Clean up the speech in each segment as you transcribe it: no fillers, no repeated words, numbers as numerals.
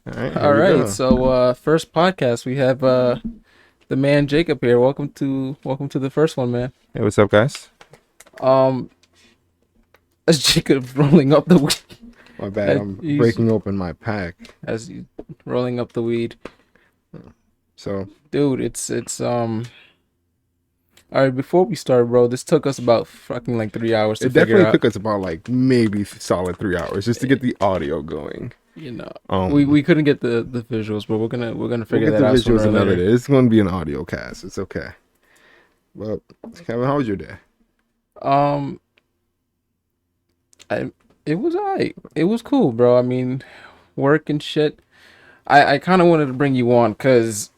All right, here All we right, go. so first podcast we have the man Jacob here. Welcome to the first one, man. Hey, what's up, guys? Um, as Jacob rolling up the weed, My bad. as I'm he's breaking open my pack. as he's rolling up the weed, So dude. It's. All right, before we start, bro, this took us about fucking like 3 hours to it figure definitely out. took us about like maybe solid 3 hours just to get Eh, the audio going. You know, we Um, we couldn't get the visuals, but we're gonna we'll figure get that the out sooner visuals or another later. day. It's going to be an audio cast. It's okay. Well, Kevin, how was your day? Um, I it was alright. It was cool, bro. I mean, work and shit. I kind of wanted to bring you on because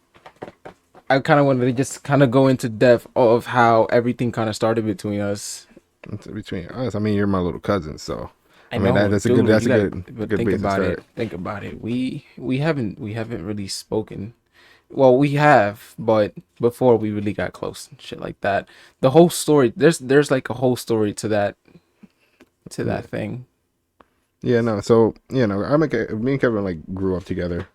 I kind of wanted to just kind of go into depth of how everything kind of started between us. It's between us, I mean, you're my little cousin, so I I mean know, that's a good dude. that's You a gotta, good but good think base to about it. start. Think about it. We haven't really spoken. Well, we have, but before we really got close and shit like that. The whole story. There's like a whole story to that Yeah, thing. yeah, no. So me and Kevin like grew up together.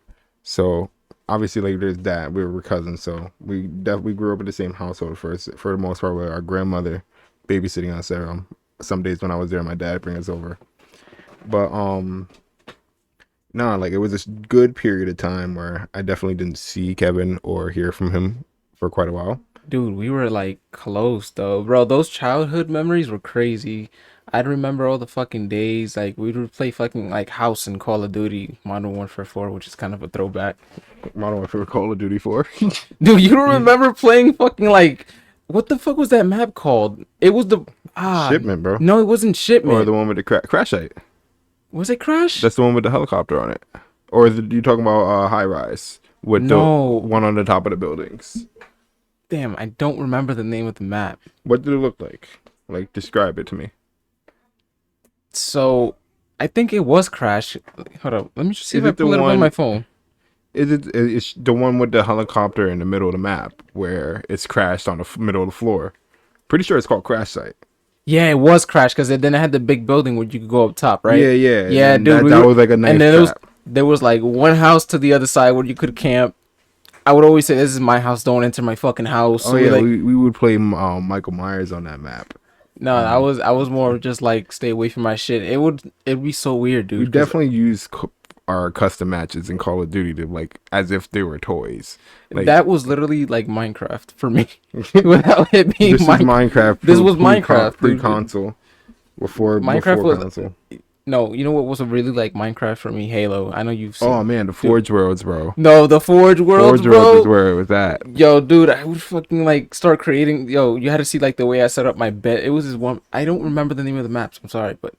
So obviously, like there's that we were cousins, so we definitely grew up in the same household for the most part with our grandmother babysitting us there. Some days when I was there, my dad bring us over. But no, like it was this good period of time where I definitely didn't see Kevin or hear from him for quite a while. Dude, we were like close though, bro. Those childhood memories were crazy. I'd remember all the fucking days. Like we would play fucking like House and Call of Duty Modern Warfare 4, which is kind of a throwback. Modern Warfare Call of Duty 4. Dude, you don't remember playing fucking like what the fuck was that map called? It was the ah Shipment, bro, no, it wasn't or Shipment. the one with the crash site. Was it Crash? That's the one with the helicopter on it. Or is it, you talking about high rise with the No. one on the top of the buildings? Damn, I don't remember the name of the map. What did it look like? Like describe it to me. So I think it was Crash. Hold up, let me just see if Is I it the pull it up on my one? phone. Is it is the one with the helicopter in the middle of the map where it's crashed on the middle of the floor? Pretty sure it's called crash site. Yeah, it was Crash because then it had the big building where you could go up top, right? Yeah, yeah. And Yeah, then dude, that we that were, was like a and nice then trap. there was like one house to the other side where you could camp. I would always say, "This is my house. Don't enter my fucking house." Oh So we yeah, like, we would play Michael Myers on that map. no, Um, I was more of just like stay away from my shit. It'd be so weird, we dude. Because definitely use our custom matches in Call of Duty to like as if they were toys. Like that was literally like Minecraft for me, without it being this is Minecraft. Minecraft This was Minecraft, pre dude. console before Minecraft was console. no. You know what was really like Minecraft for me? Halo. I know you've Oh seen, man, the dude. Forge Worlds, bro. No, the Forge Worlds, Forge Worlds is bro. where it was at. Yo, dude, I would fucking like start creating. Yo, you had to see like the way I set up my bed. It was this one. I don't remember the name of the maps. I'm sorry, but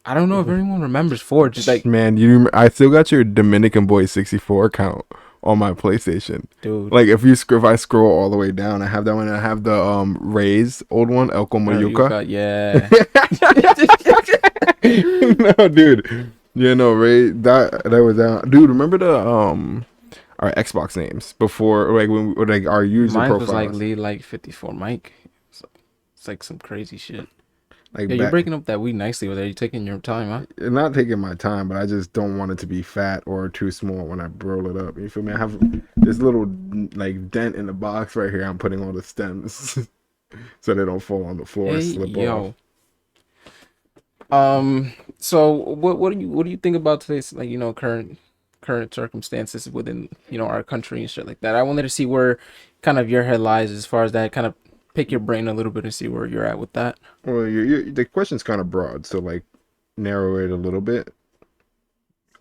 I don't know if anyone remembers Forge. Just like, Man, I still got your Dominican Boy 64 account on my PlayStation. dude, Like if I scroll all the way down, I have that one. I have the Ray's old one, El oh, you Comayuca. got yeah. No, dude. Yeah, no, Ray. That was out. Dude, remember the our Xbox names before, like when like our user Mine was like profiles, Lee like 54 Mike. It's like some crazy shit. like Yeah, you're back. breaking up that weed nicely with there. You taking your time, huh? Not taking my time, but I just don't want it to be fat or too small when I roll it up. You feel me? I have this little like dent in the box right here. I'm putting all the stems so they don't fall on the floor or Hey, slip off. yo. So what do you think about today's like current circumstances within our country and shit like that? I wanted to see where kind of your head lies as far as that, kind of pick your brain a little bit and see where you're at with that. Well, the question's kind of broad, so like narrow it a little bit.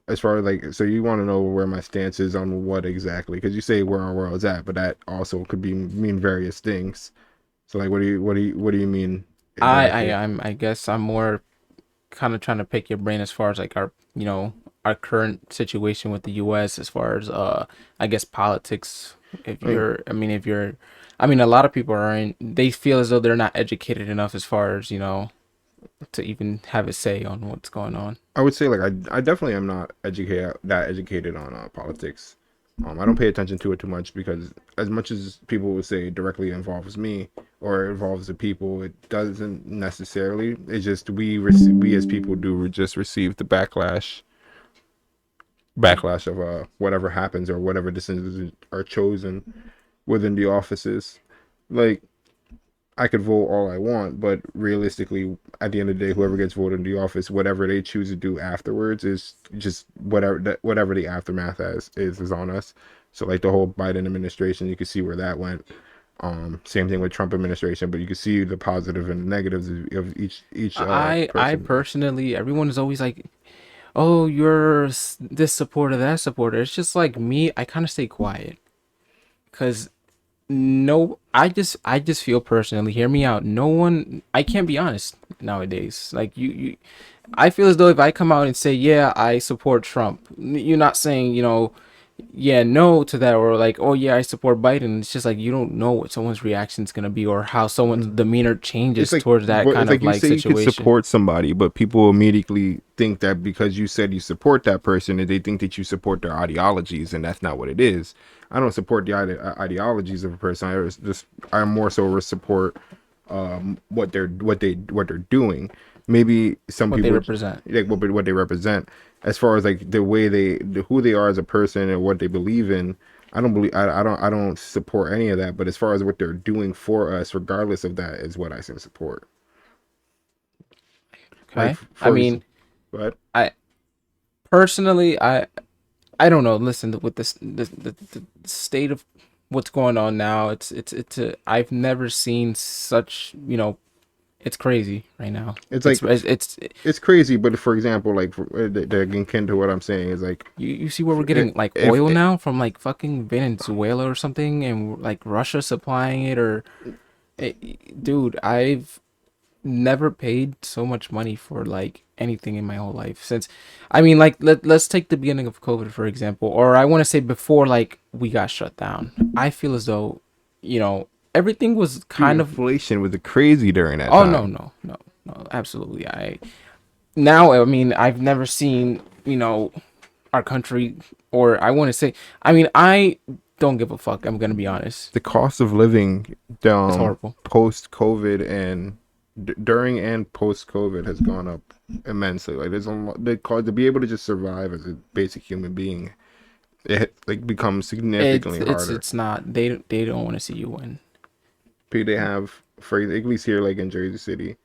As far as like, so you want to know where my stance is on what exactly? Because you say where our world's at, but that also could be mean various things. So like, what do you mean I I exactly? I'm I guess I'm more kind of trying to pick your brain as far as like our current situation with the US as far as I guess politics. If I mean, you're I mean if you're I mean a lot of people they feel as though they're not educated enough as far as to even have a say on what's going on. I would say like I definitely am not educated on politics. I don't pay attention to it too much because as much as people would say directly involves me or involves the people, it doesn't necessarily. It's just we as people do just receive the backlash backlash of whatever happens or whatever decisions are chosen within the offices. Like, I could vote all I want, but realistically, at the end of the day, whoever gets voted in the office, whatever they choose to do afterwards is just whatever the aftermath is on us. So like the whole Biden administration, you can see where that went. Same thing with Trump administration, but you can see the positive and negatives of each I person. personally, everyone is always like, "Oh, you're this supporter, that supporter." It's just like me. I kind of stay quiet because no, I just feel personally. Hear me out. No one. I can't be honest nowadays. Like I feel as though if I come out and say, "Yeah, I support Trump," you're not saying, yeah, no to that, or like, oh yeah, I support Biden. It's just like you don't know what someone's reaction is gonna be or how someone's demeanor It's changes like towards that it's kind like of you like say you could situation. support somebody, but people immediately think that because you said you support that person, that they think that you support their ideologies, and that's not what it is. I don't support the ideologies of a person. I more so support what they're doing. Maybe some What they people represent. like what they represent, as far as like the way who they are as a person and what they believe in. I don't support any of that. But as far as what they're doing for us, regardless of that, is what I can support. Like Okay. I for mean, but I personally, I don't know. Listen, with this the state of what's going on now, I've never seen such, it's crazy right now. it's It's like it's, it's it's crazy. But for example, like again, kin to what I'm saying is like you see where we're getting like if oil now from like fucking Venezuela or something, and like Russia supplying it, or dude, I've never paid so much money for like anything in my whole life since, I mean, like let's take the beginning of COVID for example, or I want to say before like we got shut down. I feel as though, everything was the kind of, inflation was crazy during that oh no, time. no, no, no, absolutely. I mean, I've never seen, our country, or I want to say, I mean, I don't give a fuck. I'm gonna be honest. The cost of living It's horrible. post COVID and during and post COVID has gone up immensely. Like there's a lot, the cost to be able to just survive as a basic human being, it like becomes It's significantly it's harder. it's not. They don't want to see you win. They have, for at least here like in Jersey City,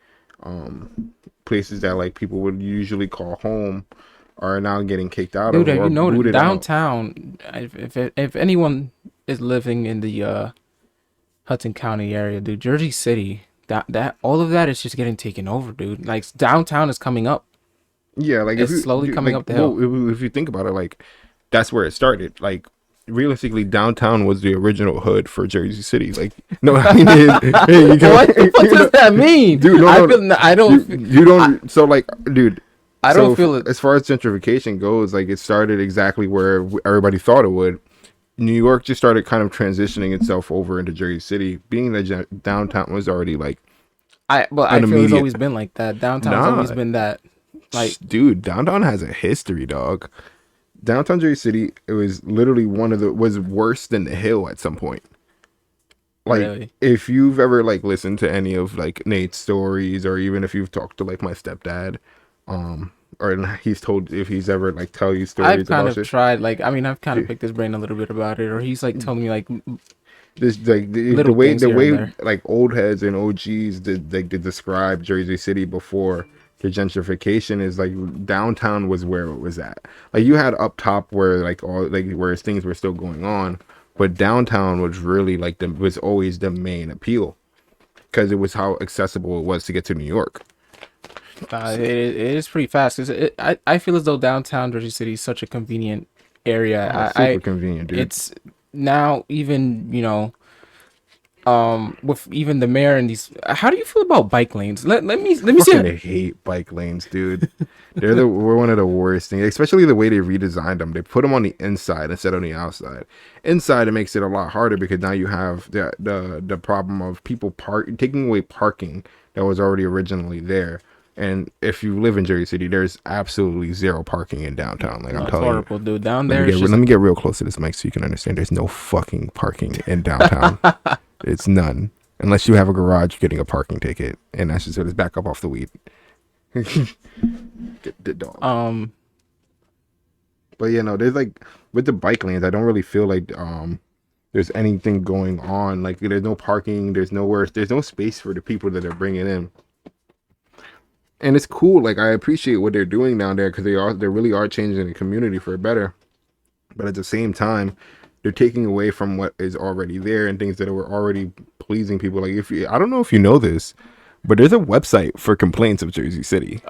um places that like people would usually call home are now getting kicked out Dude, of have or you noticed booted out. downtown? If anyone is living in the Hudson County area, dude, Jersey City, that all of that is just getting taken over, dude. Like downtown is coming up. Yeah, like if It's you slowly coming like, up the hill. well, if you think about it, like that's where it started. Like realistically, downtown was the original hood for Jersey City. Like, no, I mean, you What the fuck you know, does that mean? dude, no, I no, feel I you don't you I, don't. So like, dude, I don't so feel it. as far as gentrification goes, like it started exactly where everybody thought it would. New York just started kind of transitioning itself over into Jersey City, being that downtown was already like I an feel it's immediate. always been like that. Downtown's always Nah, been that. Like, dude, downtown has a history, dog. Downtown Jersey City, it was literally was worse than the Hill at some point. Like really. if you've ever like listened to any of like Nate's stories, or even if you've talked to like my stepdad, or he's told, if he's ever like tell you I've stories kind about of shit. tried, like, I mean, I've kind of Dude, picked his brain a little bit about it, or he's like telling me like this like the little way things the here and way there. like old heads and OGs did like to describe Jersey City before the gentrification is like downtown was where it was at. Like you had up top where like all like where things were still going on, but downtown was really like the was always the main appeal because it was how accessible it was to get to New York. It is pretty fast. 'Cause I feel as though downtown Jersey City is such a convenient area. Oh, super convenient, dude. It's now even, with even the mayor and these. How do you feel about bike lanes? Let me see. Fucking hate bike lanes, dude. We're one of the worst things, especially the way they redesigned them. They put them on the inside instead of the outside. Inside, it makes it a lot harder because now you have the problem of people taking away parking that was already originally there. And if you live in Jersey City, there's absolutely zero parking in downtown. Like I'm No, it's telling you. horrible, dude. Down Let me there, get it's just let me get real close to this mic so you can understand. There's no fucking parking in downtown. It's none. Unless you have a garage, you're getting a parking ticket, and that's just it's back up off the weed. Get the dog. um. But there's like with the bike lanes, I don't really feel like there's anything going on. Like there's no parking, there's no space for the people that are bringing in. And it's cool. Like I appreciate what they're doing down there because they really are changing the community for better. But at the same time, they're taking away from what is already there and things that were already pleasing people. Like I don't know if you know this, but there's a website for complaints of Jersey City.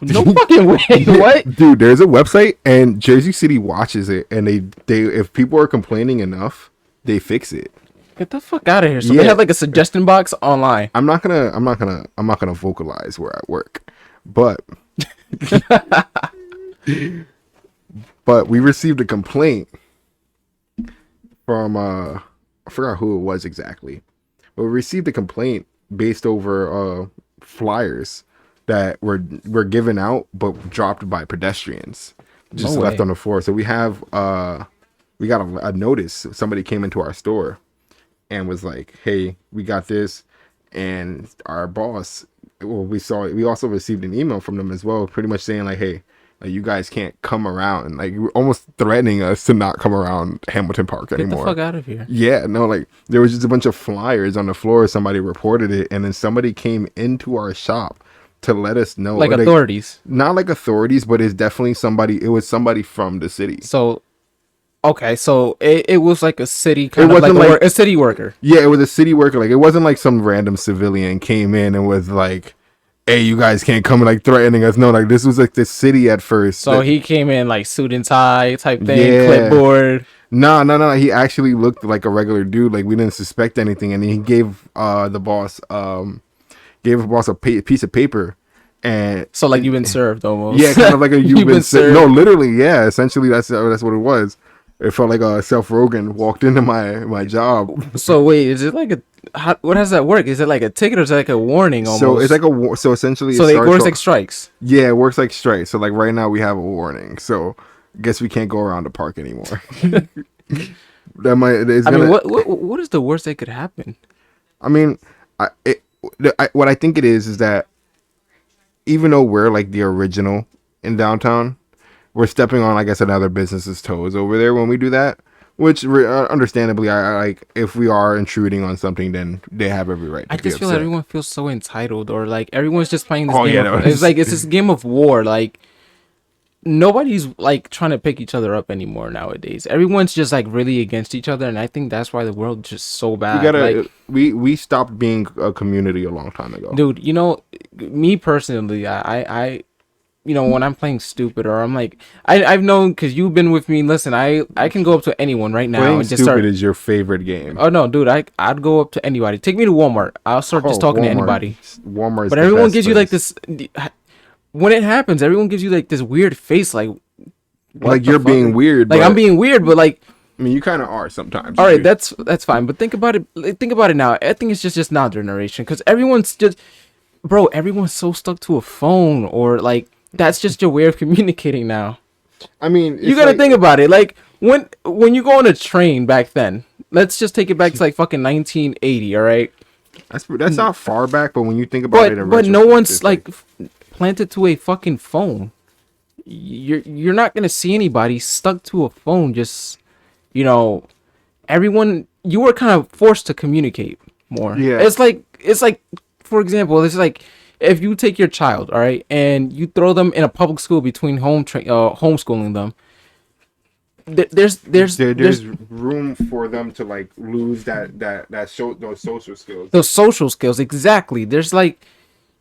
No fucking way. What? Dude, there's a website and Jersey City watches it, and they if people are complaining enough, they fix it. Get the fuck out of here. So they have like a suggestion box online. I'm not gonna vocalize where I work, but but we received a complaint from I forgot who it was exactly, but we received a complaint based over flyers that were given out but dropped by pedestrians, just left on the floor. So we got a notice. Somebody came into our store and was like, hey, we got this. And our boss, well, we also received an email from them as well, pretty much saying like, hey, you guys can't come around, like almost threatening us to not come around Hamilton Park anymore. Get the fuck out of here. Yeah, no, like there was just a bunch of flyers on the floor. Somebody reported it, and then somebody came into our shop to let us know. Like authorities. Not like authorities, but it's definitely somebody. It was somebody from the city. So okay, so it was like a city kind of like a city worker. Yeah, it was a city worker. Like it wasn't like some random civilian came in and was like, hey, you guys can't come and like threatening us. No, like this was like the city at first. So he came in like suit and tie type thing, clipboard. No. He actually looked like a regular dude. Like we didn't suspect anything, and he gave the boss a piece of paper. And so like you've been served almost. Yeah, kind of like you've been served. No, literally, yeah. Essentially, that's what it was. It felt like Seth Rogen walked into my job. So wait, is it like what does that work? Is it like a ticket or is it like a warning almost? So it's like so essentially. So it works like strikes. Yeah, it works like strikes. So like right now we have a warning. So I guess we can't go around the park anymore. What is the worst that could happen? I mean, what I think it is that even though we're like the original in downtown, we're stepping on, I guess, another business's toes over there when we do that. Which, understandably, I like. If we are intruding on something, then they have every right. I just feel like everyone feels so entitled, or like everyone's just playing this game. It's like it's this game of war. Like nobody's like trying to pick each other up anymore nowadays. Everyone's just like really against each other, and I think that's why the world's just so bad. We stopped being a community a long time ago, dude. Me personally, I when I'm playing stupid or I'm like, I've known because you've been with me. Listen, I can go up to anyone right now playing and just stupid is your favorite game. Oh no, dude, I'd go up to anybody. Take me to Walmart. I'll start just talking to anybody. Walmart, but everyone gives you like this. When it happens, everyone gives you like this weird face, like you're being weird. Like I'm being weird, but like. I mean, you kind of are sometimes. All right, that's fine. But think about it. Think about it now. I think it's just now generation because everyone's just, bro. Everyone's so stuck to a phone or like. That's just your way of communicating now. I mean, you gotta think about it. Like when you go on a train back then, let's just take it back to like fucking 1980. All right, that's not far back, but when you think about it, but no one's like planted to a fucking phone. You're not gonna see anybody stuck to a phone. Just everyone. You were kind of forced to communicate more. Yeah, it's like for example, it's like. If you take your child, all right, and you throw them in a public school between homeschooling them, there's room for them to like lose those social skills. Those social skills, exactly. There's like,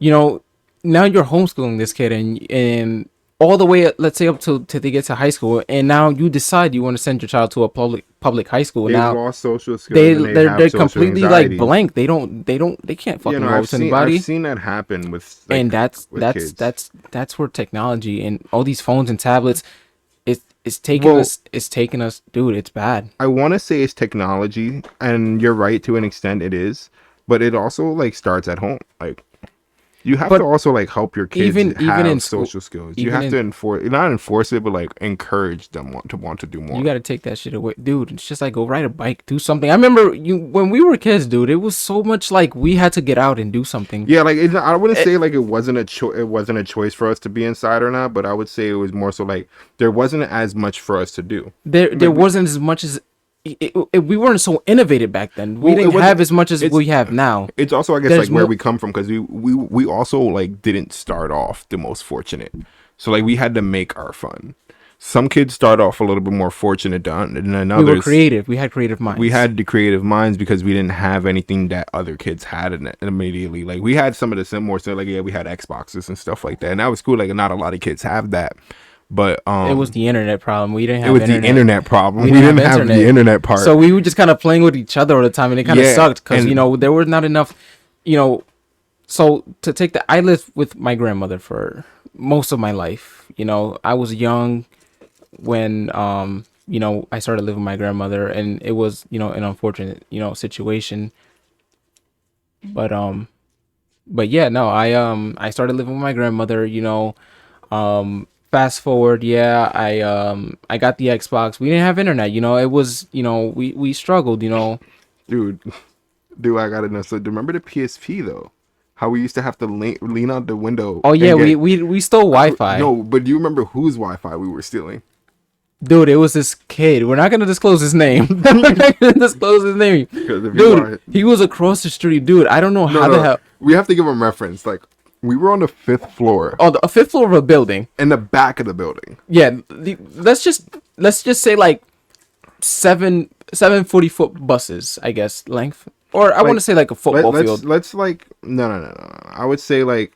now you're homeschooling this kid and all the way, let's say up till they get to high school, and now you decide you want to send your child to a public high school. They've now lost social skills. They're completely anxiety. Like blank. They can't fucking go with anybody. I've seen that happen with and that's where technology and all these phones and tablets it's taking us, dude. It's bad. I want to say it's technology, and you're right to an extent. It is, but it also like starts at home. Like You have to But also like help your kids even in have school, social skills. You even have to in enforce it, but like encourage them want to do you more. got to take that shit away, dude. It's just like go ride a bike, do something. I remember you when we were kids, dude. It was so much like we had to get out and do something. Yeah, like I wouldn't Eh, say like it wasn't a choice for us to be inside or not, but I would say it was more so like there wasn't as much for us to do. there Like wasn't as much as we weren't so innovative back then. We well, it didn't wasn't. have as much as It's we have now. it's also I guess like There's where more. we come from because we also like didn't start off the most fortunate, so like we had to make our fun. Some kids start off a little bit more fortunate than We were others. creative. We had creative We minds. had the creative minds because we didn't have anything that other kids had in it immediately. Like we had some of the similar stuff, like yeah, we had Xboxes and stuff like that, and that was cool. Like not a lot of kids have that, but It was the internet problem. We didn't it have was the internet. internet problem. We We didn't didn't have have the internet. internet part. So we were just kind of playing with each other all the time, and it kind of Yeah, sucked because and there was not enough, you know. So to take I lived with my grandmother for most of my life. I was young when I started living with my grandmother, and it was an unfortunate situation. But yeah, no, I started living with my grandmother. Fast forward, yeah, I got the Xbox. We didn't have internet. It was we struggled. dude, dude, I gotta know. So remember the PSP though? How we used to have to lean out the window Oh yeah, and we get we stole Wi-Fi. no, but do you remember whose Wi-Fi we were stealing? Dude, it was this kid. We're not gonna disclose his name. We're not gonna disclose his name. Because if you Dude, are he was across the street. Dude, I don't know no, how the no, hell. we have to give them reference. Like we were on the fifth floor Oh, a fifth floor of a building. in the back of the building. Yeah, let's just say like 740-foot buses, I guess, length. Or I want to say like a football field. Let's like no. I would say like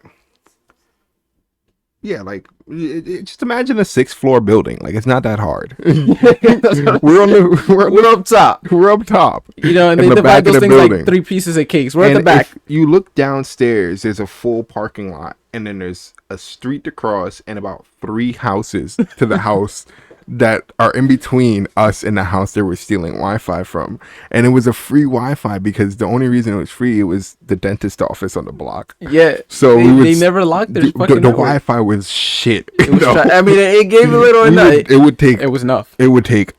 yeah, like just imagine a sixth floor building. Like it's not that hard. we're on the We're up top. we're up top. And in they the divide back of those the things building. like 3 pieces of cakes. We're at And the back. if you look downstairs, there's a full parking lot, and then there's a street to cross, and about 3 houses to the house that are in between us and the house they were stealing Wi-Fi from. And it was a free Wi-Fi because the only reason it was free, it was the dentist office on the block. Yeah. So they never locked their fucking the network. Wi-Fi was shit. It was you know? I mean, it gave a little enough. It would take It was enough. it would take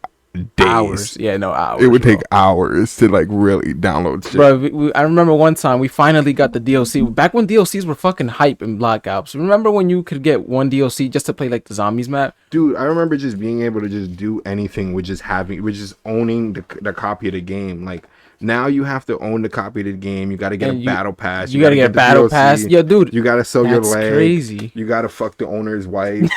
days. Hours. Yeah, no, hours. It would bro. take hours to like really download shit. Bro, I remember one time we finally got the DLC. Back when DLCs were fucking hype in Black Ops. Remember when you could get one DLC just to play like the zombies map? Dude, I remember just being able to just do anything with just owning the copy of the game. Like now you have to own the copy of the game. You got to get And a battle pass. You gotta get a the battle DLC. pass. Yo, dude, You gotta sell your that's leg. crazy. You gotta fuck the owner's wife.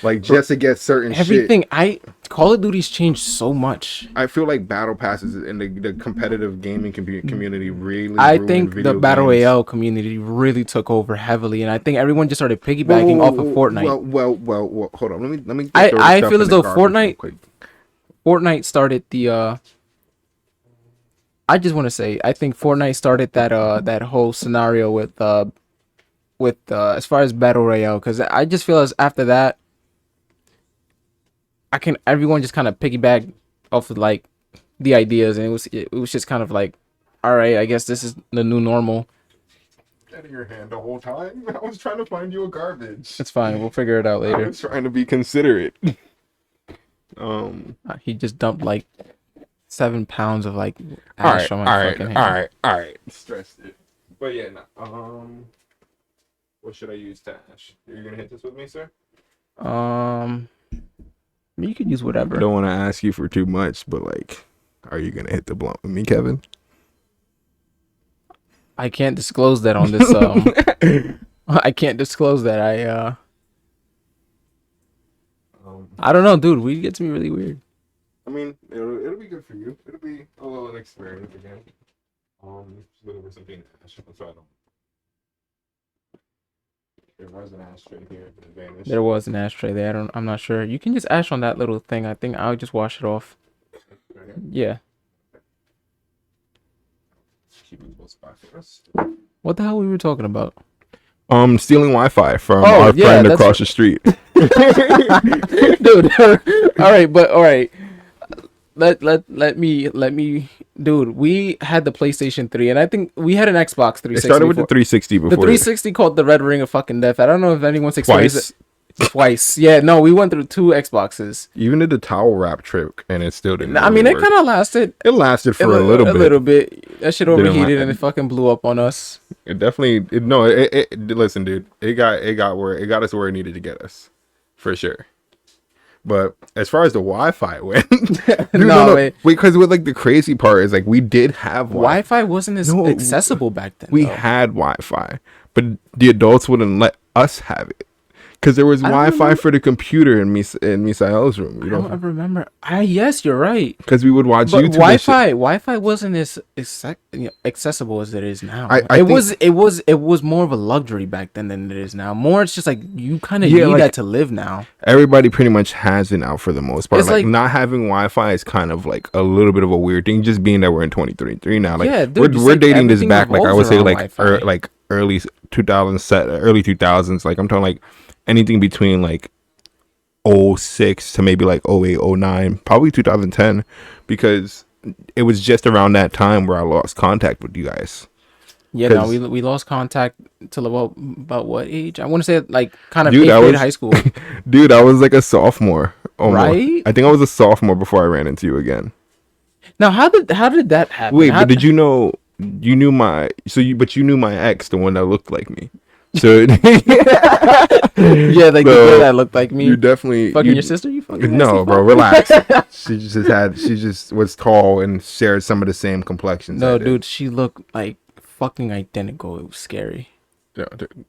Like just to get certain Everything. shit. Call of Duty's changed so much. I feel like battle passes in the competitive gaming community really. I ruined think the video Battle games. Royale community really took over heavily, and I think everyone just started piggybacking off of Fortnite. Well, hold on. Let me. I throw this I stuff feel in as the though garbage real Fortnite quick. Fortnite started the I just want to say I think Fortnite started that whole scenario with as far as Battle Royale, because I just feel as after that everyone just kind of piggyback off of like the ideas, and it was just kind of like, all right, I guess this is the new normal. Out of your hand the whole time. I was trying to find you a garbage. It's fine, we'll figure it out I later. was trying to be considerate. He just dumped like 7 pounds of like All ash right, on all my right, fucking all hand. right, all right. Stressed it, but yeah. No, what should I use to ash? You're gonna hit this with me, sir? You could use whatever. I don't want to ask you for too much, but like, are you gonna hit the blunt with me, Kevin? I can't disclose that on this. I can't disclose that. I don't know, dude. Weed gets me really weird. I mean, it'll be good for you. It'll be a little experience again. Just looking for something to ash. That's why I don't. There was an ashtray here, but it vanished. There was an ashtray there. I'm not sure. You can just ash on that little thing. I think I'll just wash it off. Right here. Yeah. Keep it close by for us. What the hell we were talking about? Stealing Wi-Fi from Oh, our yeah, friend that's- across the street. Dude. All right. let me, dude. We had the PlayStation 3, and I think we had an Xbox It 360. started with the before. 360 The before. 360 called the Red Ring of fucking Death. I don't know if anyone's experienced Twice. it twice. Yeah, no, we went through two Xboxes. Even did the towel wrap trick, and it still didn't I really mean, it work. kind of lasted It lasted for a, a little a bit. little bit. That shit Didn't overheated and la- it fucking blew up on us. It definitely. No. Listen, dude. It got where it got us where it needed to get us, for sure. But as far as the Wi-Fi went, dude, No, wait. because with like the crazy part is like we did have Wi-Fi. Wi-Fi wasn't as No, accessible back then. We though. had Wi-Fi, but the adults wouldn't let us have it because there was I don't Wi-Fi remember. for the computer in Misael's room. You I don't know, ever remember. Yes, you're right. because we would watch But YouTube. And shit. Wi-Fi wasn't as accessible as it is now. I it think- was more of a luxury back then than it is now. More, it's just like you kind of Yeah, need like- that to live now. Everybody pretty much has it now for the most part. It's Like like- not having Wi-Fi is kind of like a little bit of a weird thing. Just being that we're in 2023 now, like Yeah, dude, we're just we're like dating this everything back. Like I would revolves say, around like Wi-Fi. like early 2000s, early 2000s. Like I'm talking like anything between like '06 to maybe like '08, '09, probably 2010, because it was just around that time where I lost contact with you guys. Yeah, no, 'Cause- we lost contact till about what age? I want to say like kind of Dude, eighth I grade was- high school. Dude, I was like a sophomore. Almost. Right? I think I was a sophomore before I ran into you again. Now, how did that happen? Wait, How- but did you know you knew my but you knew my ex, the one that looked like me. So yeah, like the So, girl that looked like me. you definitely Fucking you- your sister? You fucking No, nasty bro, fuck? relax. She just was tall and shared some of the same complexions. No, I did. dude, she looked like fucking identical. It was scary. No, dude.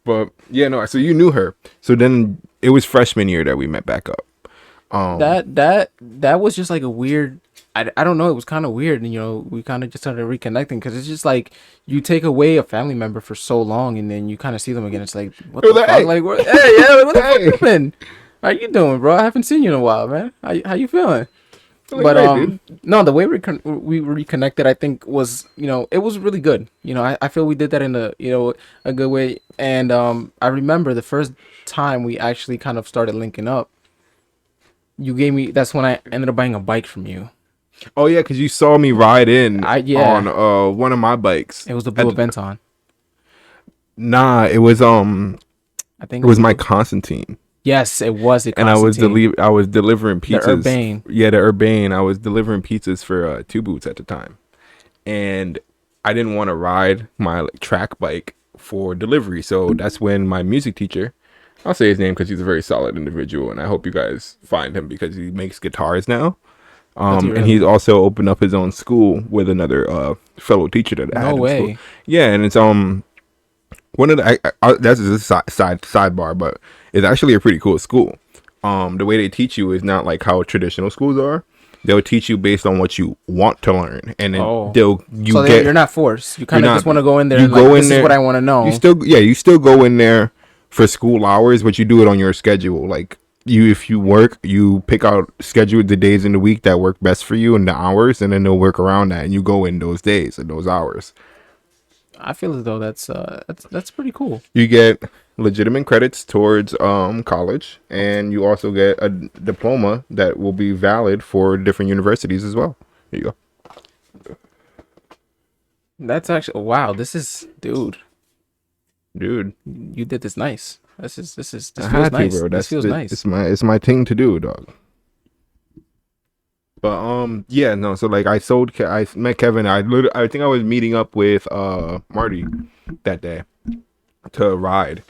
But yeah, no. So you knew her. So then it was freshman year that we met back up. That was just like a weird. I don't know. It was kind of weird, and we kind of just started reconnecting because it's just like you take away a family member for so long, and then you kind of see them again. It's like what the It was like, fuck? hey. Like what? Hey, yeah, what the fuck Hey. you been? How you doing, bro? I haven't seen you in a while, man. How you feeling? Like, But right, dude. no, the way we reconnected, I think was it was really good. I feel we did that in a good way. And I remember the first time we actually kind of started linking up. You gave me. That's when I ended up buying a bike from you. Oh yeah, because you saw me ride in Yeah. on one of my bikes. It was the blue At- Aventon. Nah, it was I think it was my Constantine. Yes, it was. And I was delivering pizzas. Urbane. Yeah, the Urbane. I was delivering pizzas for Two Boots at the time, and I didn't want to ride my like, track bike for delivery. So that's when my music teacher, I'll say his name because he's a very solid individual, and I hope you guys find him because he makes guitars now. Does he And really? he's also opened up his own school with another fellow teacher that I had No in way. school. Yeah, and it's one of the that's just a sidebar, but it's actually a pretty cool school. The way they teach you is not like how traditional schools are. They'll teach you based on what you want to learn, and then Oh. You're not forced. You kind You're of not- just want to go in there. you And go like, in this there- is what I want to know. you still go in there for school hours, but you do it on your schedule. Like if you work, you pick out schedule the days in the week that work best for you and the hours, and then they'll work around that, and you go in those days and those hours. I feel as though that's pretty cool. You get legitimate credits towards college, and you also get a diploma that will be valid for different universities as well. Here you go. That's actually wow. This is dude. Dude. You did this nice. This I feels had to, nice. bro. This feels nice. It's my thing to do, dog. But yeah, no. So like, I met Kevin. I think I was meeting up with Marty that day to ride,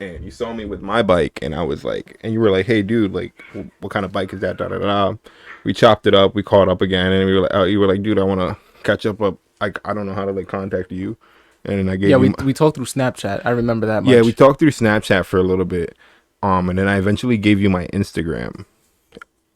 and you saw me with my bike, and I was like, and you were like, hey, dude, like, what kind of bike is that? Da da da. We chopped it up. We caught up again, and we were like, you were like, dude, I want to catch up. I don't know how to like contact you, and then I gave Yeah, you we talked through Snapchat. I remember that much. yeah, we talked through Snapchat for a little bit. And then I eventually gave you my Instagram.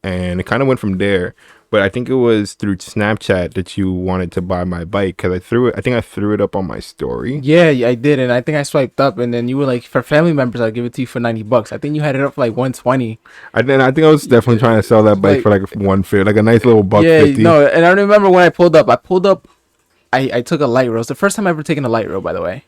And it kind of went from there. But I think it was through Snapchat that you wanted to buy my bike because I think I threw it up on my story. Yeah, I did, and I think I swiped up, and then you were like, for family members, I'll give it to you for $90. I think you had it up for like 120. I think I was definitely trying to sell that bike for like 150, like a nice little buck Yeah, 50. no, and I remember when I pulled up. I took a light road. It's the first time I ever taken a light road, by the way.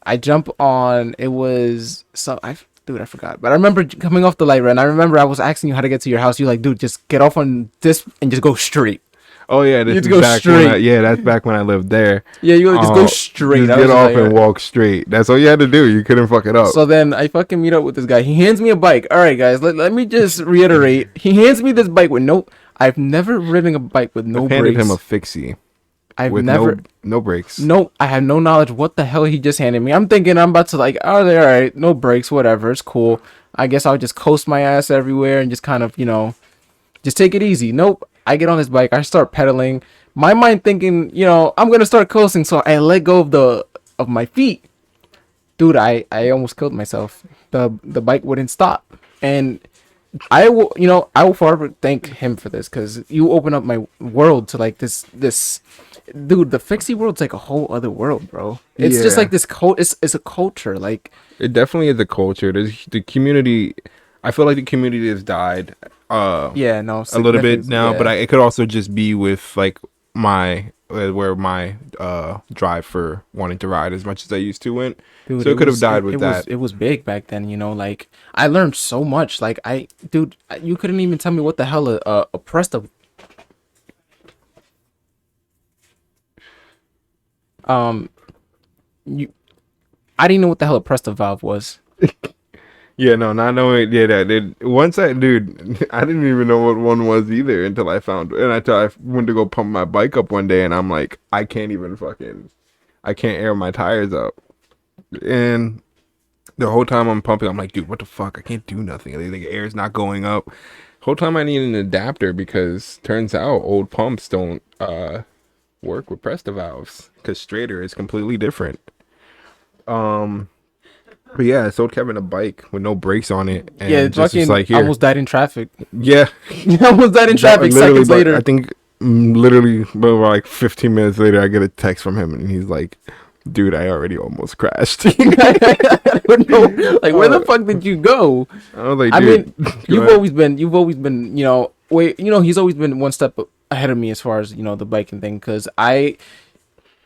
I jump on. It was so dude, I forgot. But I remember coming off the light rail, and I remember I was asking you how to get to your house. You like, dude, just get off on this and just go straight. Oh yeah, You this just is go back when straight. that's back when I lived there. Yeah, you like, just go straight. Just I get was just off like, and walk straight. That's all you had to do. You couldn't fuck it up. so then I fucking meet up with this guy. He hands me a bike. All right, guys, let me just reiterate. He hands me this bike with no. I've never ridden a bike with no I've handed him brakes. a fixie I've with never. no brakes. No, I have no knowledge what the hell he just handed me. I'm thinking I'm about to like, oh, they're all right, no brakes, whatever, it's cool. I guess I'll just coast my ass everywhere and just kind of, just take it easy. Nope. I get on this bike, I start pedaling. My mind thinking, I'm gonna start coasting, so I let go of my feet. Dude, I almost killed myself. The bike wouldn't stop, and I will forever thank him for this because you open up my world to like this dude. The fixie world's like a whole other world, bro. It's just Yeah. like this it's a culture. Like, It definitely is a culture. There's the community. I feel like the community has died yeah, no, a little bit now, but yeah. it could also just be with like my where my drive for wanting to ride as much as I used to went. Dude, So it could have died with that. it was big back then, like I learned so much. Like, dude, you couldn't even tell me what the hell a Presto, um you I didn't know what the hell a Presto valve was. Yeah, no, not knowing. Yeah, that once dude, I didn't even know what one was either until I found. And I went to go pump my bike up one day, and I'm like, I can't air my tires up. And the whole time I'm pumping, I'm like, dude, what the fuck? I can't do nothing. The air's not going up. Whole time I need an adapter because turns out old pumps don't work with Presto valves because straighter is completely different. Um, but yeah, I sold Kevin a bike with no brakes on it, Yeah, and it just fucking like here, almost died in traffic. yeah, Almost died in traffic literally. seconds But I later. think literally, but like 15 minutes later, I get a text from him, and he's like, "Dude, I already almost crashed." I don't know. Like, where the fuck did you go? I was like, I dude, mean, go ahead. you've always been, he's always been one step ahead of me as far as, the biking thing. Cause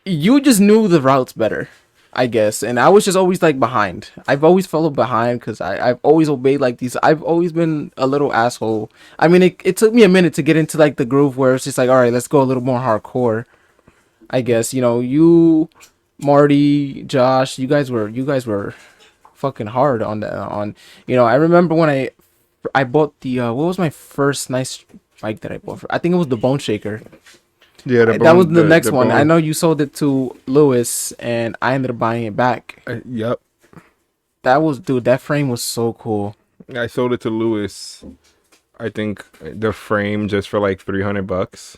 you just knew the routes better, I guess. And I was just always like behind. I've always followed behind cause I've always obeyed like these. I've always been a little asshole. I mean, it took me a minute to get into like the groove where it's just like, all right, let's go a little more hardcore. I guess, you, Marty, Josh, you guys were fucking hard on the I remember when I bought the what was my first nice bike that I bought I think it was the Bone Shaker. Yeah, That was the next the one. I bone. know you sold it to Lewis and I ended up buying it back. Yep. That was, dude, that frame was so cool. I sold it to Lewis. I think the frame just for like $300,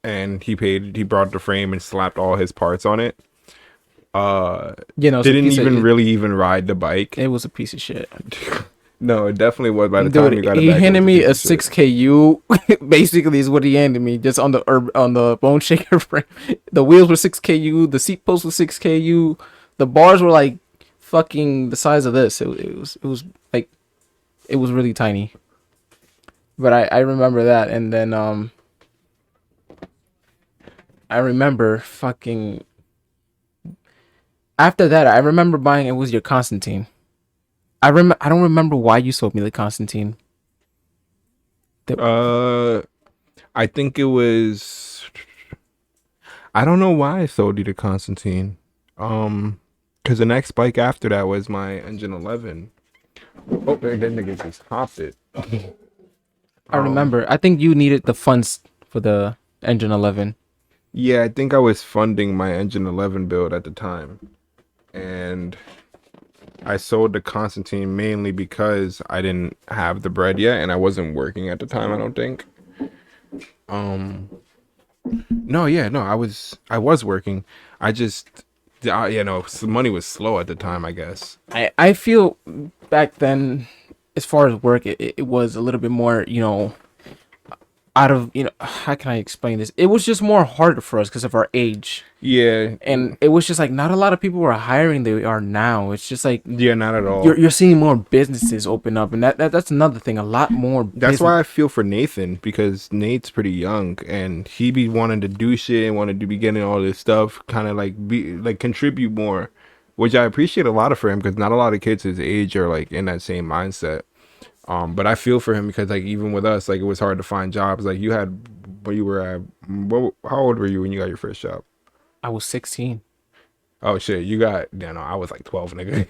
and he brought the frame and slapped all his parts on it. It's a Didn't piece even of, really even ride the bike. it was a piece of shit. No, it definitely was. By the time we Dude, got it he back, it handed was me a piece of shit. 6KU. Basically, is what he handed me. Just on the Bone Shaker frame. The wheels were 6KU. The seat post was 6KU. The bars were like fucking the size of this. It was like, it was really tiny. But I remember that, and then I remember fucking after that. I remember buying, it was your Constantine. I don't remember why you sold me the Constantine. Uh, I think it was. I don't know why I sold you to Constantine. Because the next bike after that was my Engine 11. Oh, that nigga just hopped it. I remember. I think you needed the funds for the Engine 11. Yeah, I think I was funding my Engine 11 build at the time, and I sold to Constantine mainly because I didn't have the bread yet, and I wasn't working at the time. I don't think. Um, no, yeah, no, I was working. I just, money was slow at the time, I guess. I feel back then, as far as work, it was a little bit more, out of, how can I explain this? It was just more harder for us because of our age. Yeah, And it was just like not a lot of people were hiring they are now. It's just like yeah, not at all. you're seeing more businesses open up, and that's another thing. A lot more. That's why I feel for Nathan, because Nate's pretty young and he be wanting to do shit and wanted to be getting all this stuff, kind of like be like contribute more which I appreciate a lot of for him because not a lot of kids his age are like in that same mindset. But I feel for him because like even with us, like it was hard to find jobs. Like you had when you were at how old were you when you got your first job? I was 16. Oh shit, you got yeah, no, I was like 12, nigga.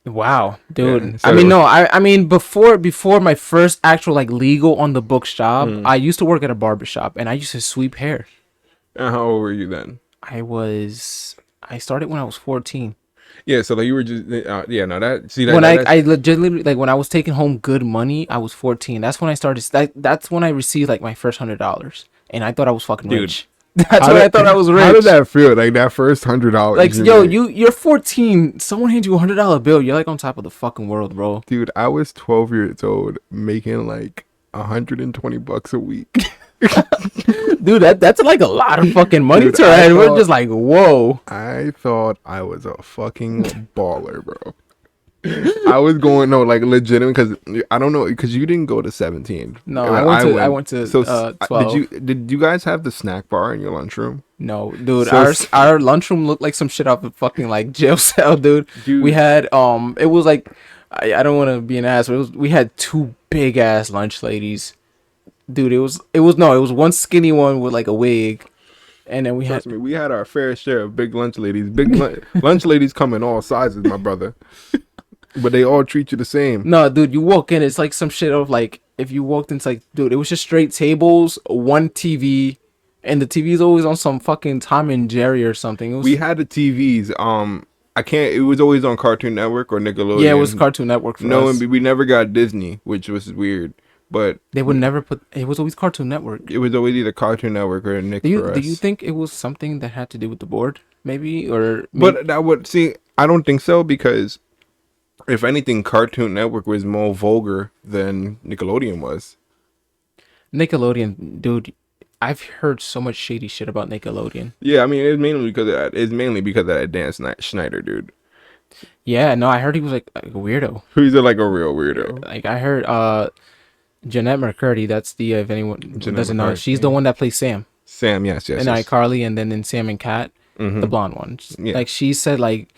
Wow, Yeah, dude. I so mean, no, I mean before my first actual like legal on the books job, I used to work at a barber shop and I used to sweep hair. and how old were you then? I started when I was 14. Yeah, so like you were just yeah, no, that see When that's I legitimately like when I was taking home good money, I was 14. That's when I started that's when I received like my first $100 and I thought I was fucking dude. rich. That's How when I did thought I was how did rich. that feel? Like that first $100 Like you yo, made? you're 14. Someone hands you $100 bill. You're like on top of the fucking world, bro. Dude, I was 12 years old making like $120 a week. Dude, that's like a lot of fucking money Dude, to our head. We're just like, whoa. I thought I was a fucking baller, bro. I was going no like legitimate because I don't know because you didn't go to 17. No, And I went to so 12. did you guys have the snack bar in your lunchroom? No, dude, So our lunchroom looked like some shit off a fucking like jail cell, dude. We dude, had it was like I don't want to be an ass, but we had two big ass lunch ladies. Dude, it was one skinny one with like a wig, and then we had trust me, we had our fair share of big lunch ladies. Lunch ladies come in all sizes, my brother, but they all treat you the same. no, dude, you walk in, it's like some shit of like if you walked in, it's like, dude, it was just straight tables, one TV, and the TV is always on some fucking Tom and Jerry or something. It was We had the TVs. I can't. It was always on Cartoon Network or Nickelodeon. yeah, it was Cartoon Network for No, us. and we never got Disney, which was weird. But They would never put. It was always Cartoon Network. it was always either Cartoon Network or Nick for Do you us. think it was something that had to do with the board, maybe, or maybe But that would see. I don't think so because if anything, Cartoon Network was more vulgar than Nickelodeon was. Nickelodeon, dude? I've heard so much shady shit about Nickelodeon. Yeah, I mean it's mainly because of that. It's mainly because of that Dan Schneider dude. Yeah, no, I heard he was like a weirdo. Who's like a real weirdo. Like I heard, Jeanette McCurdy. That's the if anyone Jeanette doesn't know, McCurdy, she's the yeah. one that plays Sam Sam, yes, in yes. iCarly, and then in Sam and Cat, the blonde one. Yeah. Like she said, like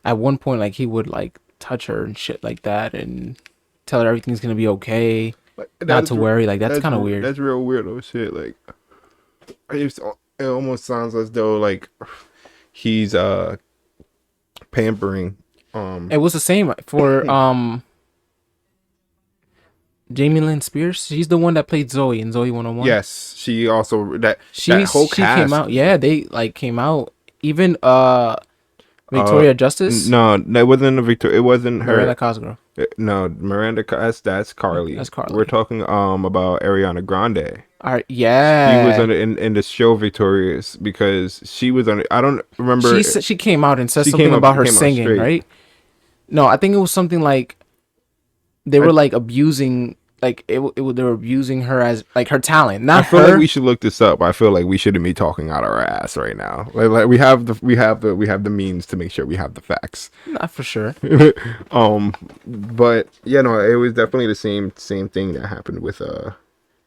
at one point, like he would like touch her and shit like that, and tell her everything's gonna be okay, not to worry. Like that's kind of weird. That's real weirdo shit. Like it almost sounds as though like he's pampering. It was the same for Jamie Lynn Spears. She's the one that played Zoe in Zoe 101. Yes, she also that whole She cast came out. Yeah, they like came out. Even Victoria Justice. No, that wasn't a Victoria. It wasn't her. Miranda Cosgrove. No, Miranda. That's Carly. That's Carly. We're talking about Ariana Grande. All right, She yeah. was in the show Victorious because she was on. I don't remember. She came out and said She something came up- about her came out singing, straight. right? No, I think it was something like they were like abusing, like they were abusing her as like her talent, I not feel her. like we should look this up. I feel like we shouldn't be talking out our ass right now. Like we have the means to make sure we have the facts. Not for sure. But yeah, no, it was definitely the same thing that happened with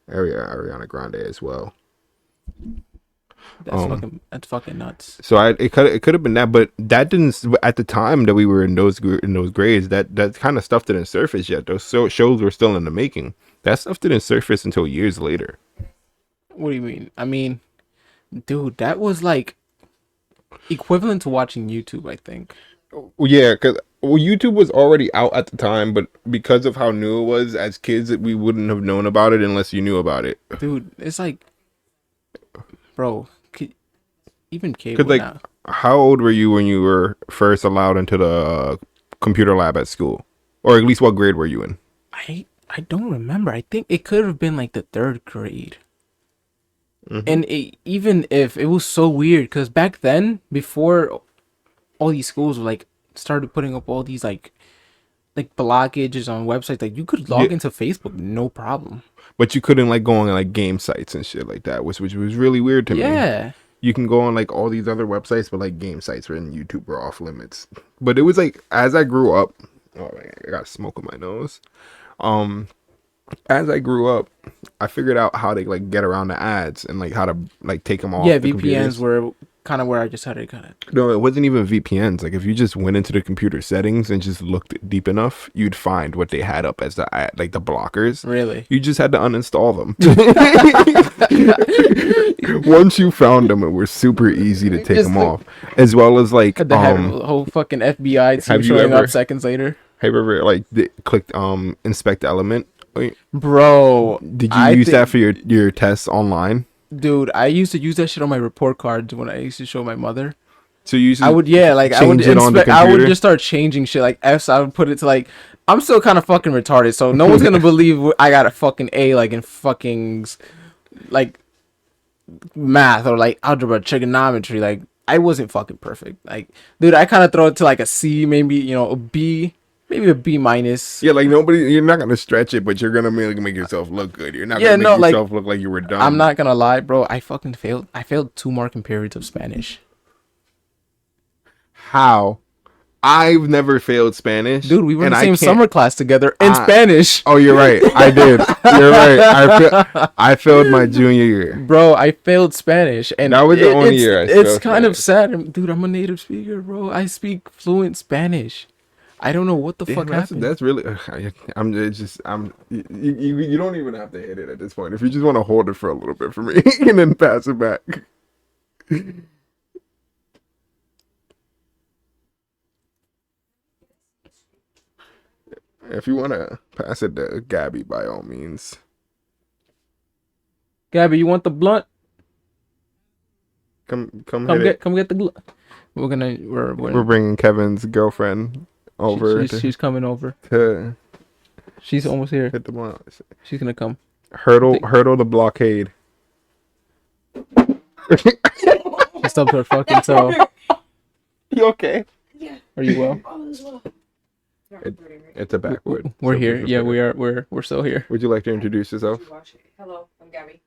Ariana Grande as well. That's fucking nuts. So it could have been that, but that didn't at the time that we were in those grades. That kind of stuff didn't surface yet. Those shows were still in the making. That stuff didn't surface until years later. What do you mean? I mean, dude, that was like equivalent to watching YouTube, I think. Well, yeah, because YouTube was already out at the time, but because of how new it was as kids, we wouldn't have known about it unless you knew about it. Dude, it's like, bro, even cable Because like, now. how old were you when you were first allowed into the computer lab at school, or at least what grade were you in? I don't remember. I think it could have been like the third grade. And even if it was so weird, because back then, before all these schools were like started putting up all these like blockages on websites, like you could log into Facebook no problem. But you couldn't like go on like game sites and shit like that, which was really weird to me. Yeah. You can go on like all these other websites, but like game sites and YouTube were off limits. But it was like as I grew up, oh man, I got smoke in my nose. As I grew up, I figured out how to like get around the ads and like how to like take them off. Yeah, the VPNs computers. were kind of where I just had it kind of. No, it wasn't even VPNs. Like if you just went into the computer settings and just looked deep enough, you'd find what they had up as the like the blockers. Really? You just had to uninstall them. Once you found them, it was super easy to take Just them like- off. As well as like The whole fucking FBI team have you showing ever- up seconds later. have you ever like clicked inspect element? Bro, Did you use that for your tests online? Dude, I used to use that shit on my report cards when I used to show my mother. So you I would I would change it on the I would computer? just start changing shit like F's. I would put it to like I'm still kind of fucking retarded, so no one's gonna believe I got a fucking A like in fucking like math or like algebra, trigonometry. Like I wasn't fucking perfect. Like dude, I kind of throw it to like a C, maybe a B, maybe a B minus. Yeah, like you're not gonna stretch it, but you're gonna make yourself look good. You're not Yeah, gonna no, make like, yourself look like you were dumb. I'm not gonna lie, bro. I fucking failed. I failed 2 marking periods of Spanish. How? I've never failed Spanish. Dude, we were in and the I same can't- summer class together in Spanish. Oh, you're right. I did. You're right. I failed my junior year. Bro, I failed Spanish, and That was the only year I It's failed kind of sad, dude. I'm a native speaker, bro. I speak fluent Spanish. I don't know what the fuck happened. That's really. You don't even have to hit it at this point. If you just want to hold it for a little bit for me and then pass it back. If you want to pass it to Gabby, by all means. Gabby, you want the blunt? Come Come hit it. get the blunt. We're bringing Kevin's girlfriend over. She's coming over. to She's almost here. hit the blunt. She's gonna come. Hurdle the blockade. She stubbed her fucking toe. You okay? Yeah. Are you well? All is well. It's a backwood. We're so here. please Yeah, look we are. We're still here. Would you like to introduce yourself? Hello, I'm Gabby.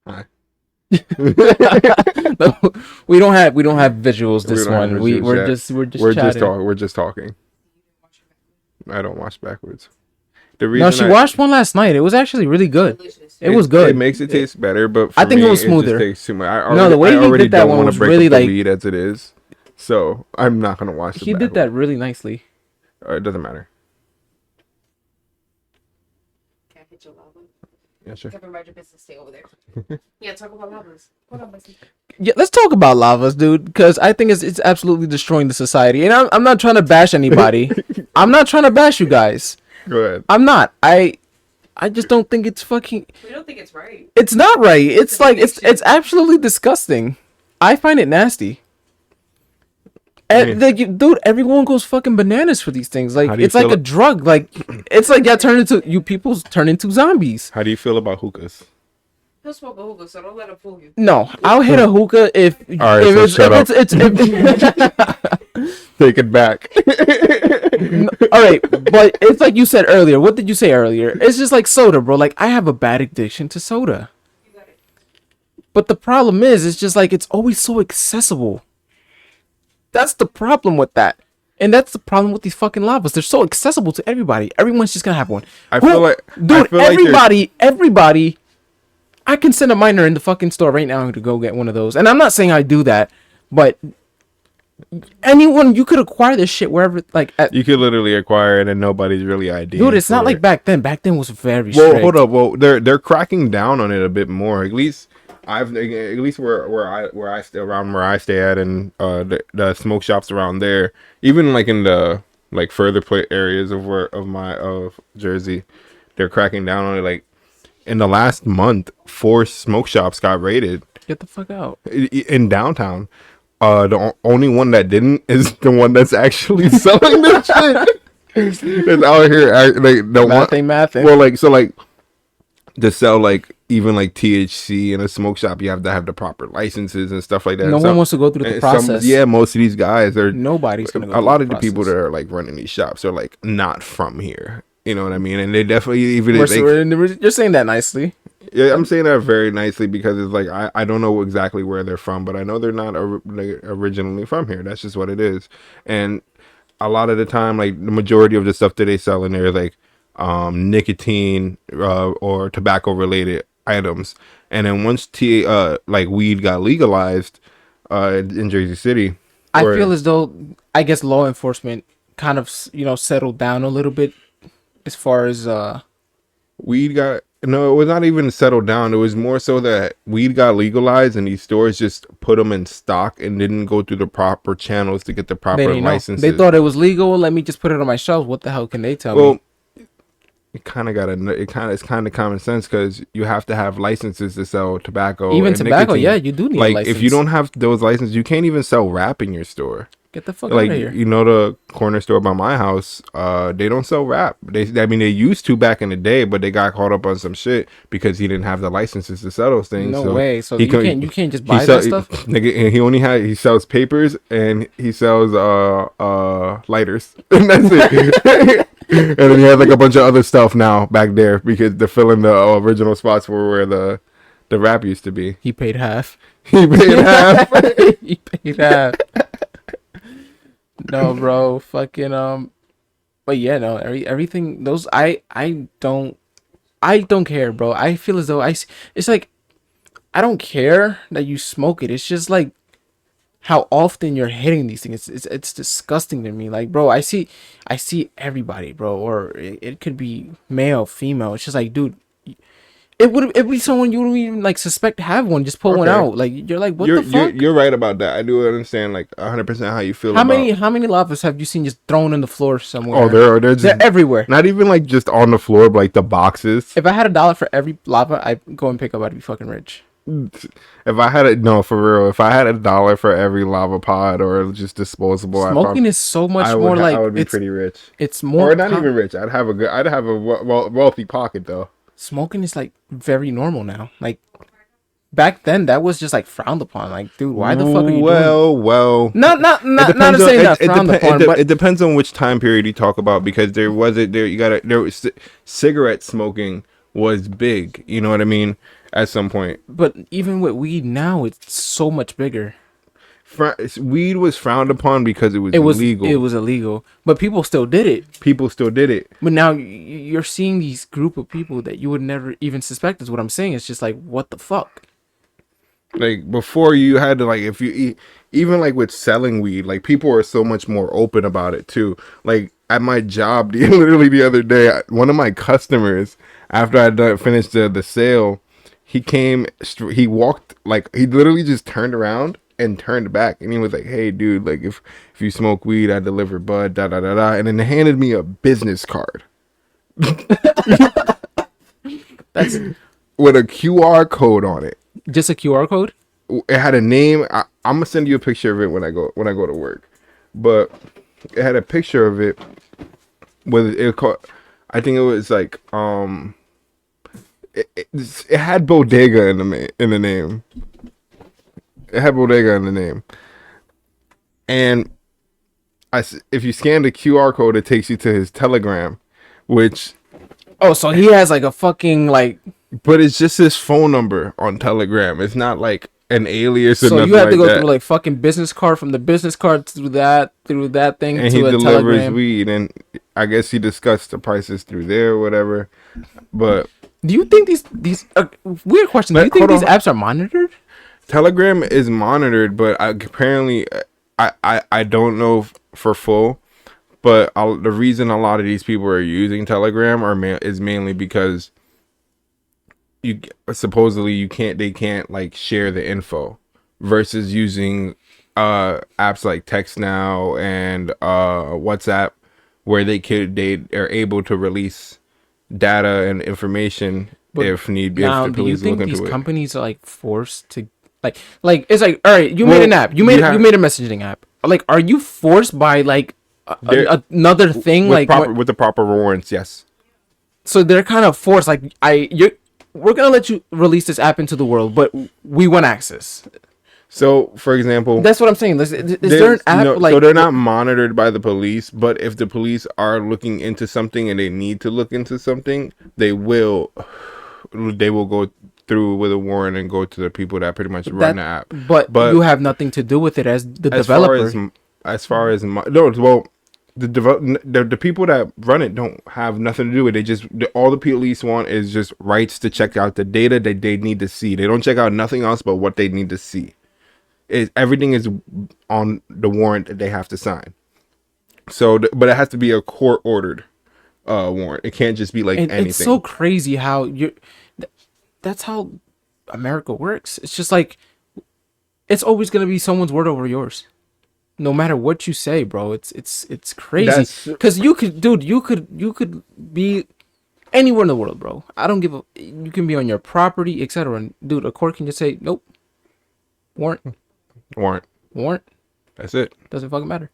Hi. No, we don't have visuals We this don't have one. visuals We're yet. just We're chatting. just talking. I don't watch backwards. The No, reason she I- watched one last night. It was actually really good. Delicious. It was good. It makes it taste better, but for I think it me, was smoother. just takes too much. No, the way I he already did that don't one wanna was break really, up the like- lead as it is, so I'm not gonna watch. He did that really nicely. It doesn't matter. Can I hit your lava? Yeah, sure. Kevin, mind your business. Stay over there. Yeah, talk about lavas. Hold on, Bessie. Yeah, let's talk about lavas, dude, because I think it's absolutely destroying the society. And I'm not trying to bash anybody. I'm not trying to bash you guys. Go ahead. I'm not. I just don't think it's fucking. We don't think it's right. It's not right. It's like it's absolutely disgusting. I find it nasty. And like, dude, everyone goes fucking bananas for these things. Like How do you it's like feel a drug. Like it's like you people turn into zombies. How do you feel about hookahs? He'll smoke a hookah, so don't let him fool you. No, I'll hit a hookah if All right, so shut up. Take it back. all right, but it's like you said earlier. What did you say earlier? It's just like soda, bro. Like I have a bad addiction to soda. You got it. But the problem is, it's just like it's always so accessible. That's the problem with that. And that's the problem with these fucking lavas. They're so accessible to everybody. Everyone's just gonna have one. I feel like- I dude, feel like everybody. I can send a minor in the fucking store right now to go get one of those. And I'm not saying I do that, but anyone, you could acquire this shit wherever, like, You could literally acquire it, and nobody's really IDing. dude, it's not for like it. back then. Back then was very Well, strict. hold up. Well, they're cracking down on it a bit more. At least where I stay around where I stay at, and the smoke shops around there, even like in the like further areas of Jersey, they're cracking down on it. Like in the last month, 4 smoke shops got raided Get the fuck out. in downtown. The only one that didn't is the one that's actually selling this shit. It's out here. Like the one. Mathing. Well, like so, like to sell like even like THC in a smoke shop, you have to have the proper licenses and stuff like that. No one wants to go through the and process. yeah, most of these guys are. Nobody's gonna go A through lot the of the people process. that are like running these shops are like not from here. You know what I mean? And they definitely even if they, You're saying that nicely. yeah, I'm saying that very nicely because it's like I don't know exactly where they're from, but I know they're not originally from here. That's just what it is. And a lot of the time, like the majority of the stuff that they sell in there is like nicotine or tobacco related items. And then once like weed got legalized in Jersey City, I feel as though, I guess, law enforcement kind of, settled down a little bit as far as weed got no, it was not even settled down. It was more so that weed got legalized and these stores just put them in stock and didn't go through the proper channels to get the they proper didn't know. licenses. They thought it was legal. Let me just put it on my shelves. What the hell can they tell me? Well, it's kind of common sense because you have to have licenses to sell tobacco. Even and tobacco, nicotine. yeah, you do need a Like license. if you don't have those licenses, you can't even sell wrap in your store. Get the fuck Like out of here. you know, the corner store by my house, they don't sell wrap. I mean, they used to back in the day, but they got caught up on some shit because he didn't have the licenses to sell those things. No way. So he you can't just buy that stuff. Nigga, he sells papers and he sells lighters, and that's it. And then he has like a bunch of other stuff now back there because they're filling the original spots where the wrap used to be. He paid half. He paid half. He paid half. No, bro, fucking but yeah, no, everything those I don't care, bro. I feel as though it's like I don't care that you smoke it. It's just like how often you're hitting these things. It's disgusting to me. Like, bro, I see everybody, bro, or it could be male, female. It's just like, dude, it be someone you don't even like suspect have one. Just pull one out. Like you're like, what the fuck? You're right about that. I do understand like 100% how you feel. How many lavas have you seen just thrown in the floor somewhere? Oh, they're everywhere. Not even like just on the floor, but like the boxes. If I had $1 for every lava I go and pick up, I'd be fucking rich. If I had for real, if I had $1 for every lava pod or just disposable, smoking is so much more like I would be pretty rich. It's more or not even rich. I'd have a wealthy pocket though. Smoking is like very normal now. Like back then, that was just like frowned upon. Like, dude, why the fuck are you doing? Well, not to say that frowned upon, but it depends on which time period you talk about because there was cigarette smoking was big. You know what I mean? At some point, but even with weed now, it's so much bigger. Weed was frowned upon because it was illegal. It was illegal, but people still did it. But now you're seeing these group of people that you would never even suspect is what I'm saying. It's just like, what the fuck? Like before, you had to like if you eat, even like with selling weed, like people are so much more open about it too. Like at my job, literally the other day, one of my customers, after I finished the sale, he walked like he literally just turned around and turned back, and he was like, "Hey, dude, like if you smoke weed, I deliver bud, da da da da," and then they handed me a business card. That's with a QR code on it. Just a QR code? It had a name. I'm gonna send you a picture of it when I go to work. But it had a picture of it with it called. I think it was like it had bodega in the name. It had bodega in the name, and if you scan the QR code, it takes you to his Telegram, which. Oh, so he has like a fucking like. But it's just his phone number on Telegram. It's not like an alias or so nothing you have to like go that. through like fucking business card from the business card through that thing and to he a delivers Telegram. weed, and I guess he discussed the prices through there or whatever. But do you think these weird question? Do you think these apps are monitored? Telegram is monitored, but apparently I don't know for full. But the reason a lot of these people are using Telegram is mainly because they can't like share the info versus using apps like Text Now and WhatsApp where they are able to release data and information if need be. Now, if the do you police think look these into companies are like forced to like it's like, all right, you made an app, you made a messaging app. Like, are you forced by like another thing with the proper warrants? Yes. So they're kind of forced. Like we're gonna let you release this app into the world, but we want access. So, for example, that's what I'm saying. Is there an app so they're not monitored by the police, but if the police are looking into something and they need to look into something, they will go through with a warrant and go to the people that pretty much run the app. But you have nothing to do with it as the developer. Well, the people that run it don't have nothing to do with it. They just all the police want is just rights to check out the data that they need to see. They don't check out nothing else but what they need to see. Everything is on the warrant that they have to sign. So, but it has to be a court ordered warrant. It can't just be like And anything. it's so crazy how that's how America works. It's just like it's always gonna be someone's word over yours, no matter what you say, bro. It's crazy because you could be anywhere in the world, bro. I don't give a. You can be on your property, etc. And dude, a court can just say nope, warrant, warrant. That's it. Doesn't fucking matter.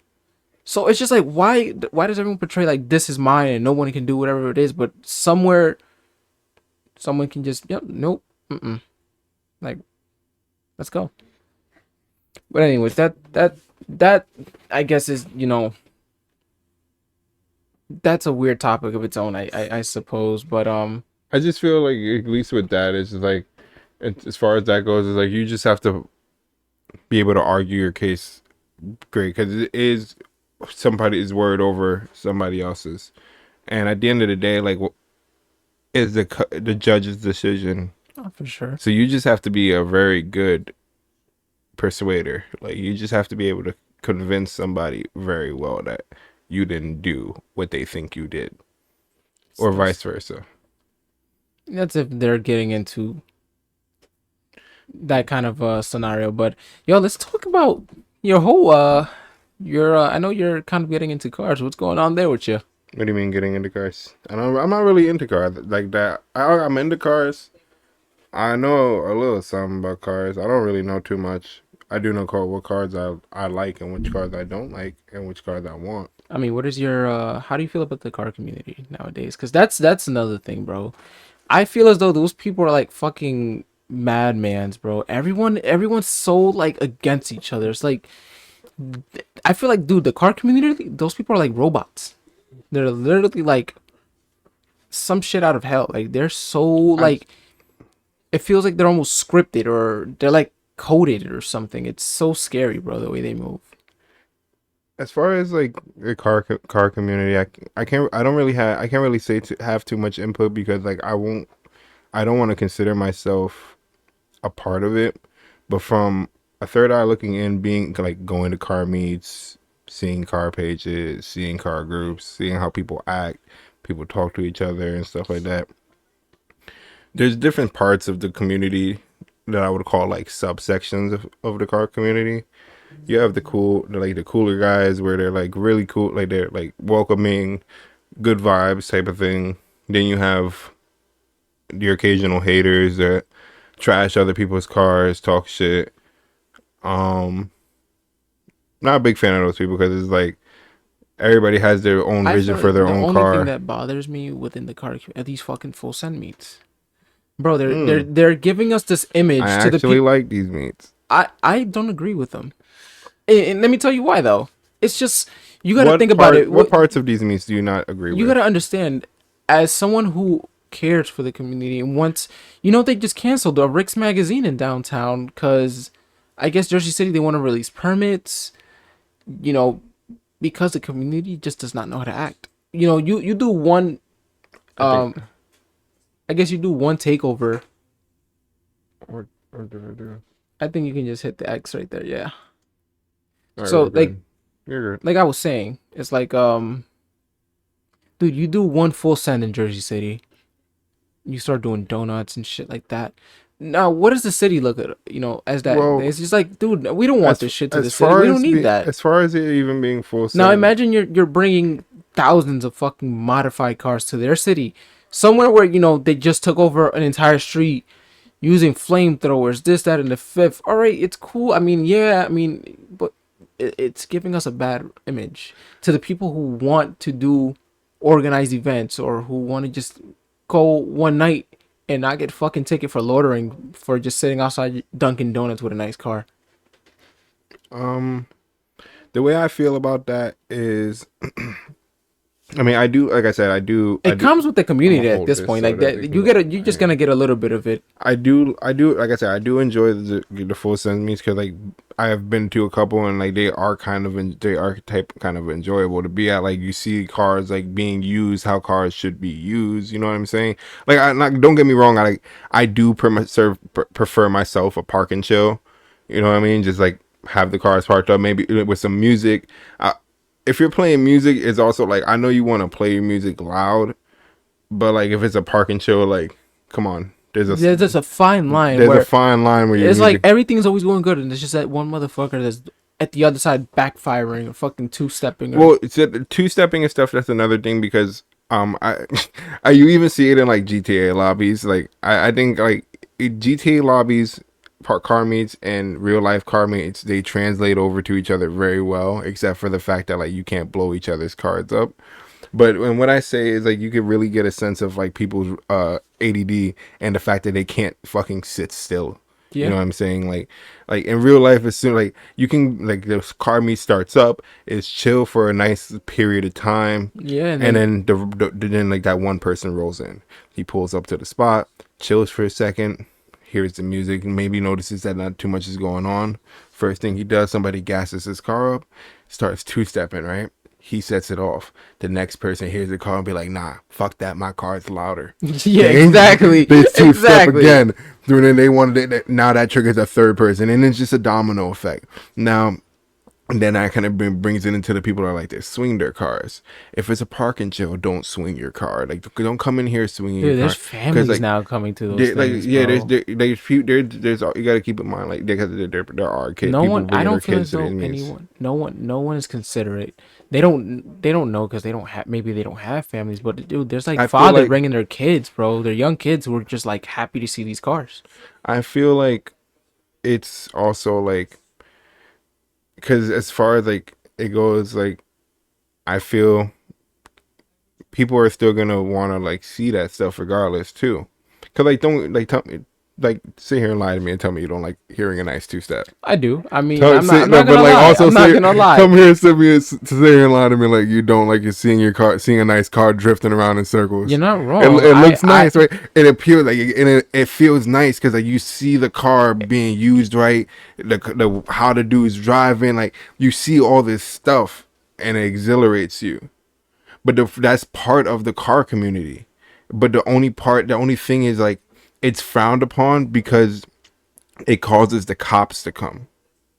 So it's just like why does everyone portray like this is mine and no one can do whatever it is, but somewhere someone can just yep, nope, like let's go. But anyways, that I guess is that's a weird topic of its own, I suppose. But I just feel like at least with that, it's just like as far as that goes, it's like you just have to be able to argue your case great because it is somebody's word over somebody else's, and at the end of the day, like is the judge's decision. oh, for sure. So you just have to be a very good persuader. Like you just have to be able to convince somebody very well that you didn't do what they think you did, or vice versa. That's if they're getting into that kind of scenario. But yo, let's talk about your whole your I know you're kind of getting into cars. What's going on there with you? What do you mean getting into cars? I'm not really into cars like that. I'm into cars. I know a little something about cars. I don't really know too much. I do know what cars I like and which cars I don't like and which cars I want. I mean, what is your how do you feel about the car community nowadays? Because that's another thing, bro. I feel as though those people are like fucking madmans, bro. Everyone's so like against each other. It's like I feel like, dude, the car community, those people are like robots. They're literally like some shit out of hell. Like they're so like it feels like they're almost scripted or they're like coded or something. It's so scary, bro, the way they move. As far as like the car community, I can't really say to have too much input because like I don't want to consider myself a part of it, but from a third eye looking in, being like going to car meets, seeing car pages, seeing car groups, seeing how people act, people talk to each other and stuff like that. There's different parts of the community that I would call like subsections of the car community. You have the cooler guys where they're like really cool, like they're like welcoming, good vibes type of thing. Then you have your occasional haters that trash other people's cars, talk shit. Not a big fan of those people because it's like everybody has their own vision for their own car. The only thing that bothers me within the car community are these fucking full send meets. Bro, they're giving us this image I to the actually like these meets. I don't agree with them. And let me tell you why though. It's just you got to think about it. What parts of these meets do you not agree with? You got to understand, as someone who cares for the community and wants, they just canceled the Rick's magazine in downtown because I guess Jersey City, they want to release permits, because the community just does not know how to act. You do one, I guess you do one takeover. Or do I do? I think you can just hit the X right there. Yeah. Right, So you're good. like I was saying, it's like dude, you do one full send in Jersey City, you start doing donuts and shit like that. Now, what does the city look at? As that? Well, it's just like, dude, we don't want this shit to the city. We don't need that. As far as it even being full send. Now, imagine you're bringing thousands of fucking modified cars to their city, somewhere where they just took over an entire street using flamethrowers, this, that, and the fifth. All right, it's cool. I mean, yeah, but it's giving us a bad image to the people who want to do organized events or who want to just go one night and not get fucking ticket for loitering for just sitting outside Dunkin' Donuts with a nice car. The way I feel about that is I mean, I do. Like I said, I do. It comes with the I'm community a at this oldest, point. so Like that that, you're just gonna get a little bit of it. I do. I do. Like I said, I do enjoy the full semis because like I have been to a couple and like they are kind of they are type kind of enjoyable to be at. Like you see cars like being used how cars should be used. You know what I'm saying? Like I not, don't get me wrong. I do prefer myself a park and chill. You know what I mean? Just like have the cars parked up, maybe with some music. If you're playing music, it's also like I know you want to play your music loud, but like if it's a park and chill, like come on, There's just a fine line there's a where fine line where your it's like music. everything's always going good, and it's just that one motherfucker that's at the other side backfiring or fucking two stepping. Or Well, it's two stepping and stuff. That's another thing because I you even see it in like GTA lobbies. Like I think like GTA lobbies, park car meets and real life car meets, they translate over to each other very well, except for the fact that like you can't blow each other's cards up. But and what I say is like you could really get a sense of like people's ADD and the fact that they can't fucking sit still. You yeah, know what I'm saying? Like in real life, as soon like you can like the car meet starts up, it's chill for a nice period of time, yeah, and and then then then like that one person rolls in. He pulls up to the spot, chills for a second, hears the music, and maybe notices that not too much is going on. First thing he does, somebody gasses his car up, starts two stepping, right? He sets it off. The next person hears the car and be like, "Nah, fuck that. My car's louder." yeah, exactly, They two step exactly. again. Then they wanted it. Now that triggers a third person, and it's just a domino effect. Now, and then that kind of brings it into the people that are like they swing their cars. If it's a park and chill, don't swing your car. Like don't come in here swinging Dude, your there's car families like now coming to those like things, yeah, bro. there's you got to keep in mind like because there are kids No people one, I bringing their don't feel kids as to the though inmates. anyone, no one is considerate. They don't know because they don't have, maybe they don't have families. But dude, there's like I feel fathers like bringing their kids, bro. Their young kids who are just like happy to see these cars. I feel like it's also like because as far as like it goes, like I feel people are still gonna want to like see that stuff regardless too. Cause like don't like tell me like sit here and lie to me and tell me you don't like hearing a nice two step. I do. I mean, Tell, I'm no, not but gonna like lie. also I'm not say gonna lie. come here and to sit here and lie to me like you don't like you're seeing your car seeing a nice car drifting around in circles. You're not It, wrong. it looks nice, right? It appears like and it feels nice because like you see the car being used right, the how the dude's driving, like you see all this stuff and it exhilarates you. But that's part of the car community. But the only thing is like it's frowned upon because it causes the cops to come.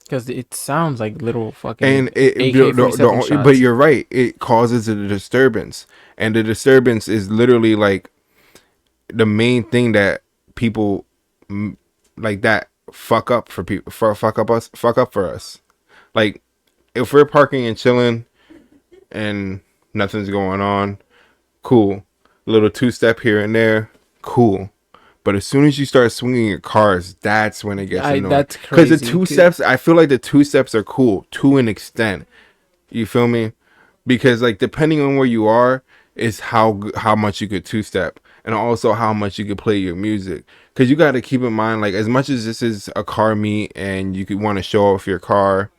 Because it sounds like little fucking And AK-47 but shots. you're right, it causes a disturbance, and the disturbance is literally like the main thing that people like that fuck up for people fuck up for us. Like if we're parking and chilling and nothing's going on, cool. Little two step here and there, cool. But as soon as you start swinging your cars, that's when it gets annoying. That's Because the crazy. two steps, I feel like the two steps are cool to an extent. You feel me? Because like depending on where you are, is how much you could two step, and also how much you could play your music. Because you got to keep in mind, like as much as this is a car meet and you could want to show off your car,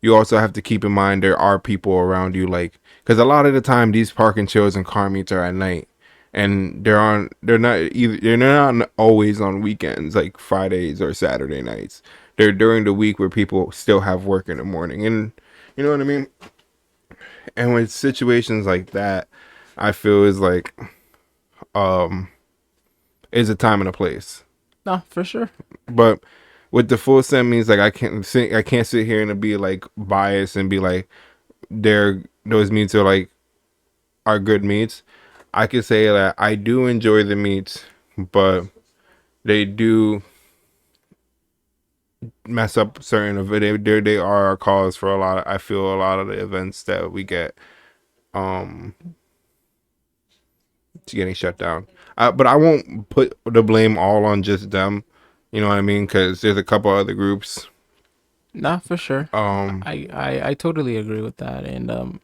you also have to keep in mind there are people around you, like because a lot of the time these parking chills and car meets are at night, and they're not always on weekends like Fridays or Saturday nights. They're during the week where people still have work in the morning, and you know what I mean. And with situations like that, I feel is like um is a time and a place. No, for sure. But with the full set means like I can't sit here and be like biased and be like those meats are good meats. I could say that I do enjoy the meats, but they do mess up certain of it. They are a cause for a lot. I feel a lot of the events that we get um getting shut down. But I won't put the blame all on just them. You know what I mean? Because there's a couple other groups. Nah, for sure. Um, I totally agree with that. And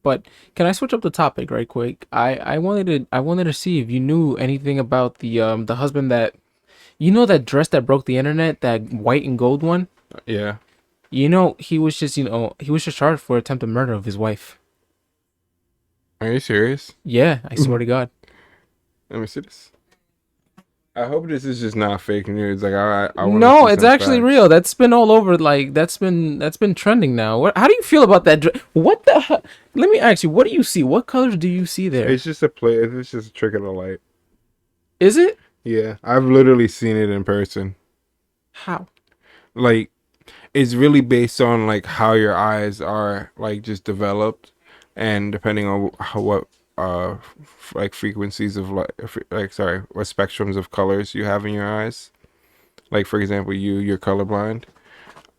but can I switch up the topic right quick? I wanted to see if you knew anything about the husband that that dress that broke the internet, that white and gold one. yeah. He was just charged for attempted murder of his wife. Are you serious? Yeah, I swear to God. Let me see this. I hope this is just not fake news. Like I want to No, see it's some actually facts. real. That's been all over. Like that's been trending now. How do you feel about that? What the? Let me ask you. What do you see? What colors do you see there? It's just a play. It's just a trick of the light. Is it? Yeah, I've literally seen it in person. How? Like it's really based on like how your eyes are like just developed, and depending on what like frequencies of like sorry, what spectrums of colors you have in your eyes. Like for example, you're colorblind.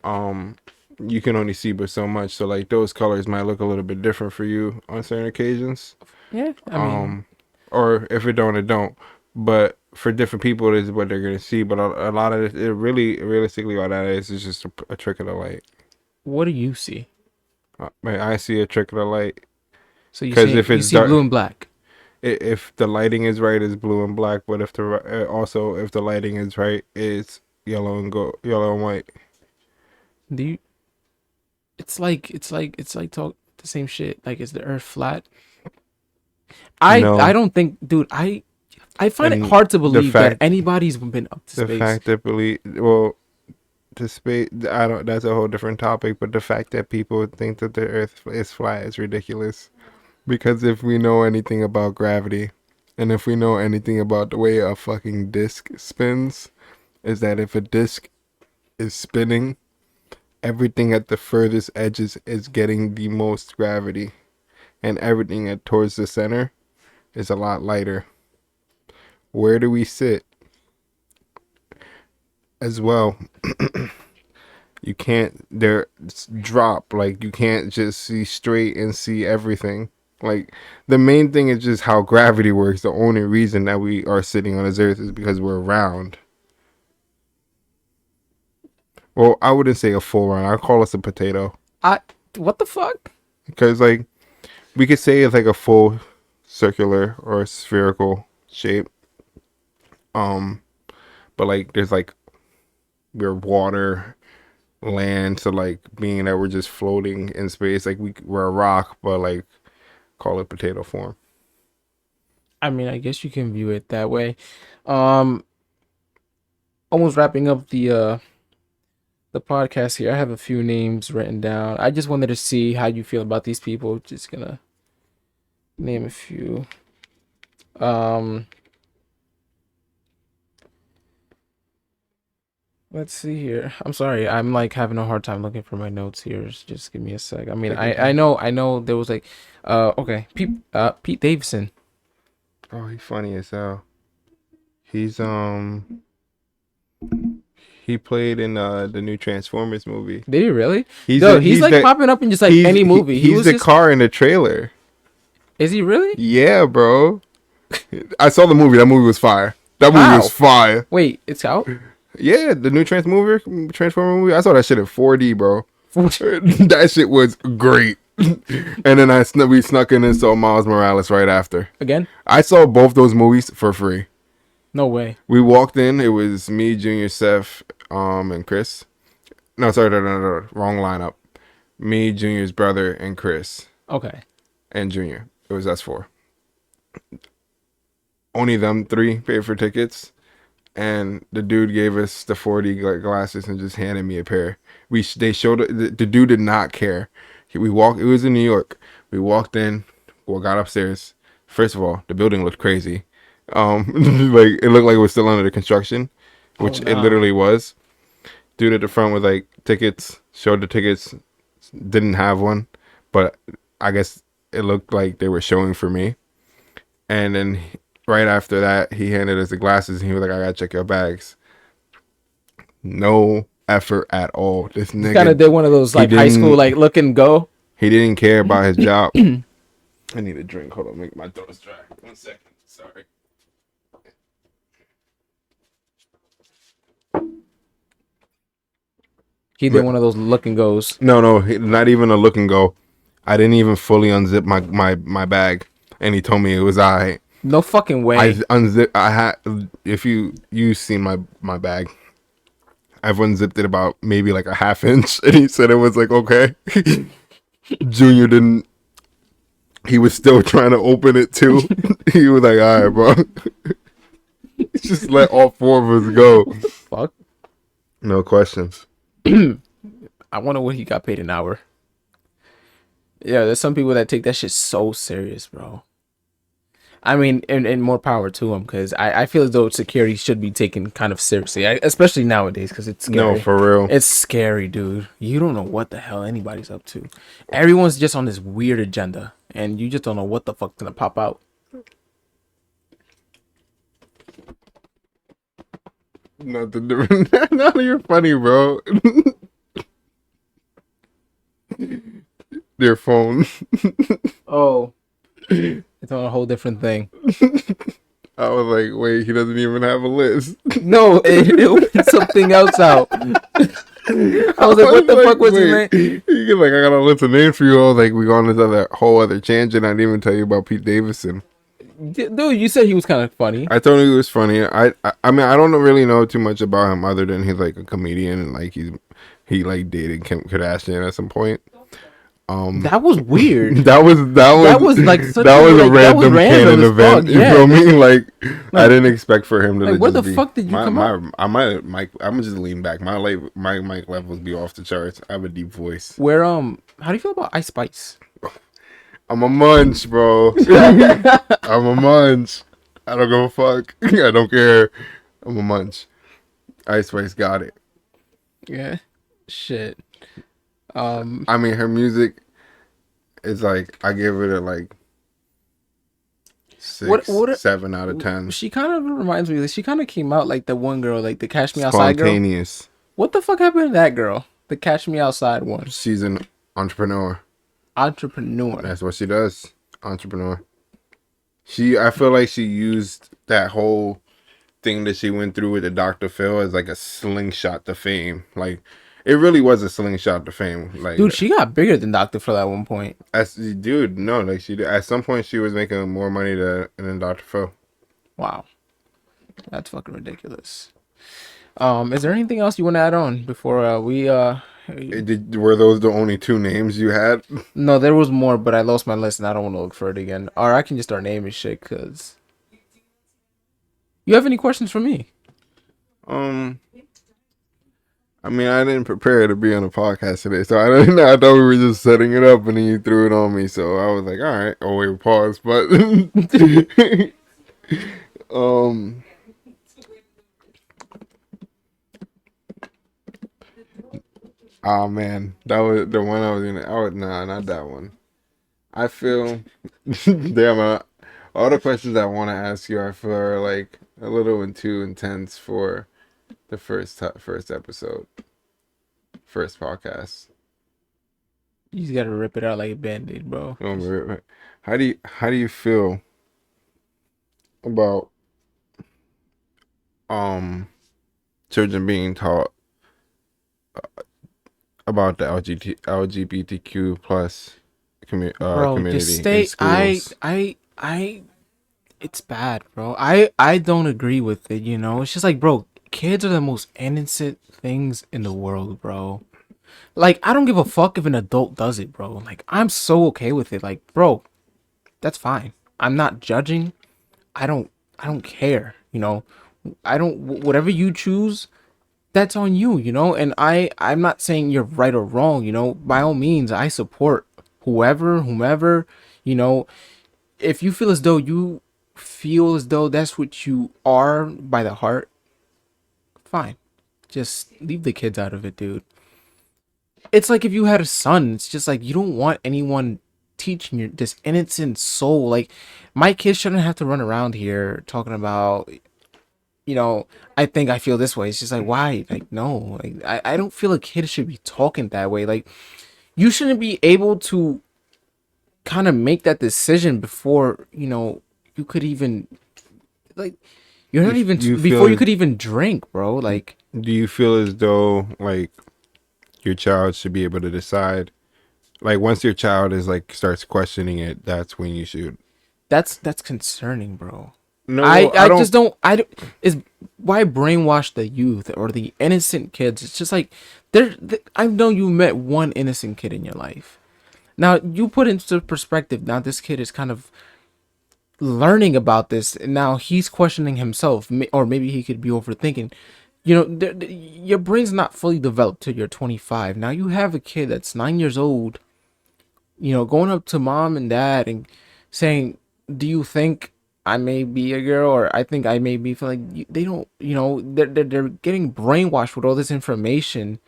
Um, you can only see but so much. So like those colors might look a little bit different for you on certain occasions. Yeah, I mean, Um, or if it don't, it don't. But for different people, it is what they're gonna see. But a lot of it really, realistically, all that is just a trick of the light. what do you see? Man, I see a trick of the light So you because see if you it's see dark, blue and black. if the lighting is right, it's blue and black. But if also if the lighting is right, it's yellow and white. Do you? It's like talk the same shit. Like, is the Earth flat? I No, don't think, dude. I find it and hard to the believe that fact anybody's been up to the space. fact that believe well to space I don't that's a whole different topic. But the fact that people think that the Earth is flat is ridiculous. Because if we know anything about gravity, and if we know anything about the way a fucking disc spins, is that if a disc is spinning, everything at the furthest edges is getting the most gravity, and everything at towards the center is a lot lighter. Where do we sit as well? You can't there drop like you can't just see straight and see everything. Like the main thing is just how gravity works. The only reason that we are sitting on this earth is because we're round. Well, I wouldn't say a full round. I'd call us a potato I what the fuck? because like we could say it's like a full circular or spherical shape. Um, but like there's like we're water, land, so like being that we're just floating in space, like we're a rock, but like call it potato form. I mean, I guess you can view it that way. Um, Almost wrapping up the podcast here. I have a few names written down. I just wanted to see how you feel about these people. Just gonna name a few. Um, let's see here. I'm sorry. I'm like having a hard time looking for my notes here. Just give me a sec. I mean, Take your I know there was like, okay, Pete Davidson. Oh, he's funny as hell. He's he played in the new Transformers movie. Did he really? He's No, the he's he's like the popping up in just like any movie. He he's was the just. car in the trailer. Is he really? Yeah, bro. I saw the movie. That movie was fire. That movie was How? fire. Wait, it's out. Yeah, the new Transformer movie. I saw that shit in 4D, bro. That shit was great. And then we snuck in and saw Miles Morales right after. Again? I saw both those movies for free. No way. We walked in. It was me, Junior, Seth, and Chris. No, sorry, no, wrong lineup. Me, Junior's brother, and Chris, Okay. and Junior. It was us four. Only them three paid for tickets, and the dude gave us the 4D glasses and just handed me a pair. They showed the dude did not care. We walked. It was in New York. We walked in. Got upstairs. First of all, the building looked crazy. Like it looked like it was still under the construction, which Oh, it nah. literally was. Dude at the front with like tickets, showed the tickets, didn't have one, but I guess it looked like they were showing for me. And then right after that, he handed us the glasses and he was like, I gotta check your bags. No effort at all. This Kind of nigga, did one of those he like high school didn't, like look and go. he didn't care about his job. I need a drink. Hold on, make my throat dry. 1 second. Sorry. He did one of those look and goes. No, not even a look and go. I didn't even fully unzip my bag, and he told me it was alright. No fucking way. I unzipped. I had. If you seen my bag, I've unzipped it about maybe like a half inch, and he said it was like okay. Junior didn't. he was still trying to open it too. He was like, all right, bro. Just let all four of us go. Fuck. No questions. I wonder what he got paid an hour. Yeah, there's some people that take that shit so serious, bro. I mean, and more power to them, because I feel as though security should be taken kind of seriously, especially nowadays, because it's scary. No, for real. It's scary, dude. You don't know what the hell anybody's up to. Everyone's just on this weird agenda, and you just don't know what the fuck's gonna pop out. Nothing different. No, you're funny, bro. Their phone. Oh, it's on a whole different thing. I was like, wait, he doesn't even have a list. No, it was something else out. I was like, what the fuck was his name? He like, I got a list of names for you. I was like, we go on this other whole other tangent. I didn't even tell you about Pete Davidson. Dude, you said he was kind of funny. I told him he was funny. I mean, I don't really know too much about him other than he's like a comedian and like he like dated Kim Kardashian at some point. That was weird. That was like such that was a like, random canon event. You feel me? Like I didn't expect for him to. Like, where the fuck did you come up? I'm gonna just lean back. My mic levels be off the charts. I have a deep voice. Where how do you feel about Ice Spice? I'm a munch, bro. I'm a munch. I don't give a fuck. I don't care. I'm a munch. Ice Spice got it. Yeah. Shit. I mean, her music is like, I give it a like 6, 7 out of 10. She kind of reminds me. She kind of came out like the one girl, like the Cash Me Outside girl. Spontaneous. What the fuck happened to that girl? The Cash Me Outside one. She's an entrepreneur. Entrepreneur. That's what she does. Entrepreneur. I feel like she used that whole thing that she went through with the Dr. Phil as like a slingshot to fame. Like, it really was a slingshot to fame. Like, dude, she got bigger than Dr. Phil at one point. Like she at some point she was making more money than Dr. Phil. Wow, that's fucking ridiculous. Is there anything else you want to add on before we Were those the only 2 names you had? No, there was more, but I lost my list and I don't want to look for it again. Or I can just start naming shit. Cause you have any questions for me? I mean, I didn't prepare to be on a podcast today, so I don't know. I thought we were just setting it up, and then you threw it on me. So I was like, all right. Oh wait, pause. But oh man, that was the one I was gonna. Oh no, not that one. I feel damn. All the questions I want to ask you, I feel are like a little too intense for the first episode, first podcast. You just gotta rip it out like a band-aid, bro. How do you feel about children being taught about the LGBTQ plus community just stay. in schools? It's bad, bro. I don't agree with it. You know, it's just like, bro, kids are the most innocent things in the world, bro. Like, I don't give a fuck if an adult does it, bro. Like, I'm so okay with it. Like, bro, that's fine. I'm not judging. I don't care. You know, whatever you choose, that's on you. You know, and I'm not saying you're right or wrong. You know, by all means, I support whomever. You know, if you feel as though that's what you are by the heart, fine. Just leave the kids out of it, dude. It's like if you had a son, it's just like you don't want anyone teaching this innocent soul. Like, my kids shouldn't have to run around here talking about, you know, I think I feel this way. It's just like, why? Like, no. Like, I don't feel a kid should be talking that way. Like, you shouldn't be able to kind of make that decision before, you know, you could even, like, you're not even before you could even drink, bro. Like, do you feel as though like your child should be able to decide, like, once your child is like starts questioning it, that's when you should? That's concerning, bro. No, I just don't. Is why brainwash the youth or the innocent kids? It's just like I know you met one innocent kid in your life. Now you put into perspective. Now this kid is kind of learning about this, and now he's questioning himself, or maybe he could be overthinking. You know, your brain's not fully developed till you're 25. Now you have a kid that's 9 years old. You know, going up to mom and dad and saying, "Do you think I may be a girl, or I think I may be?" Feeling like they don't. You know, they're getting brainwashed with all this information,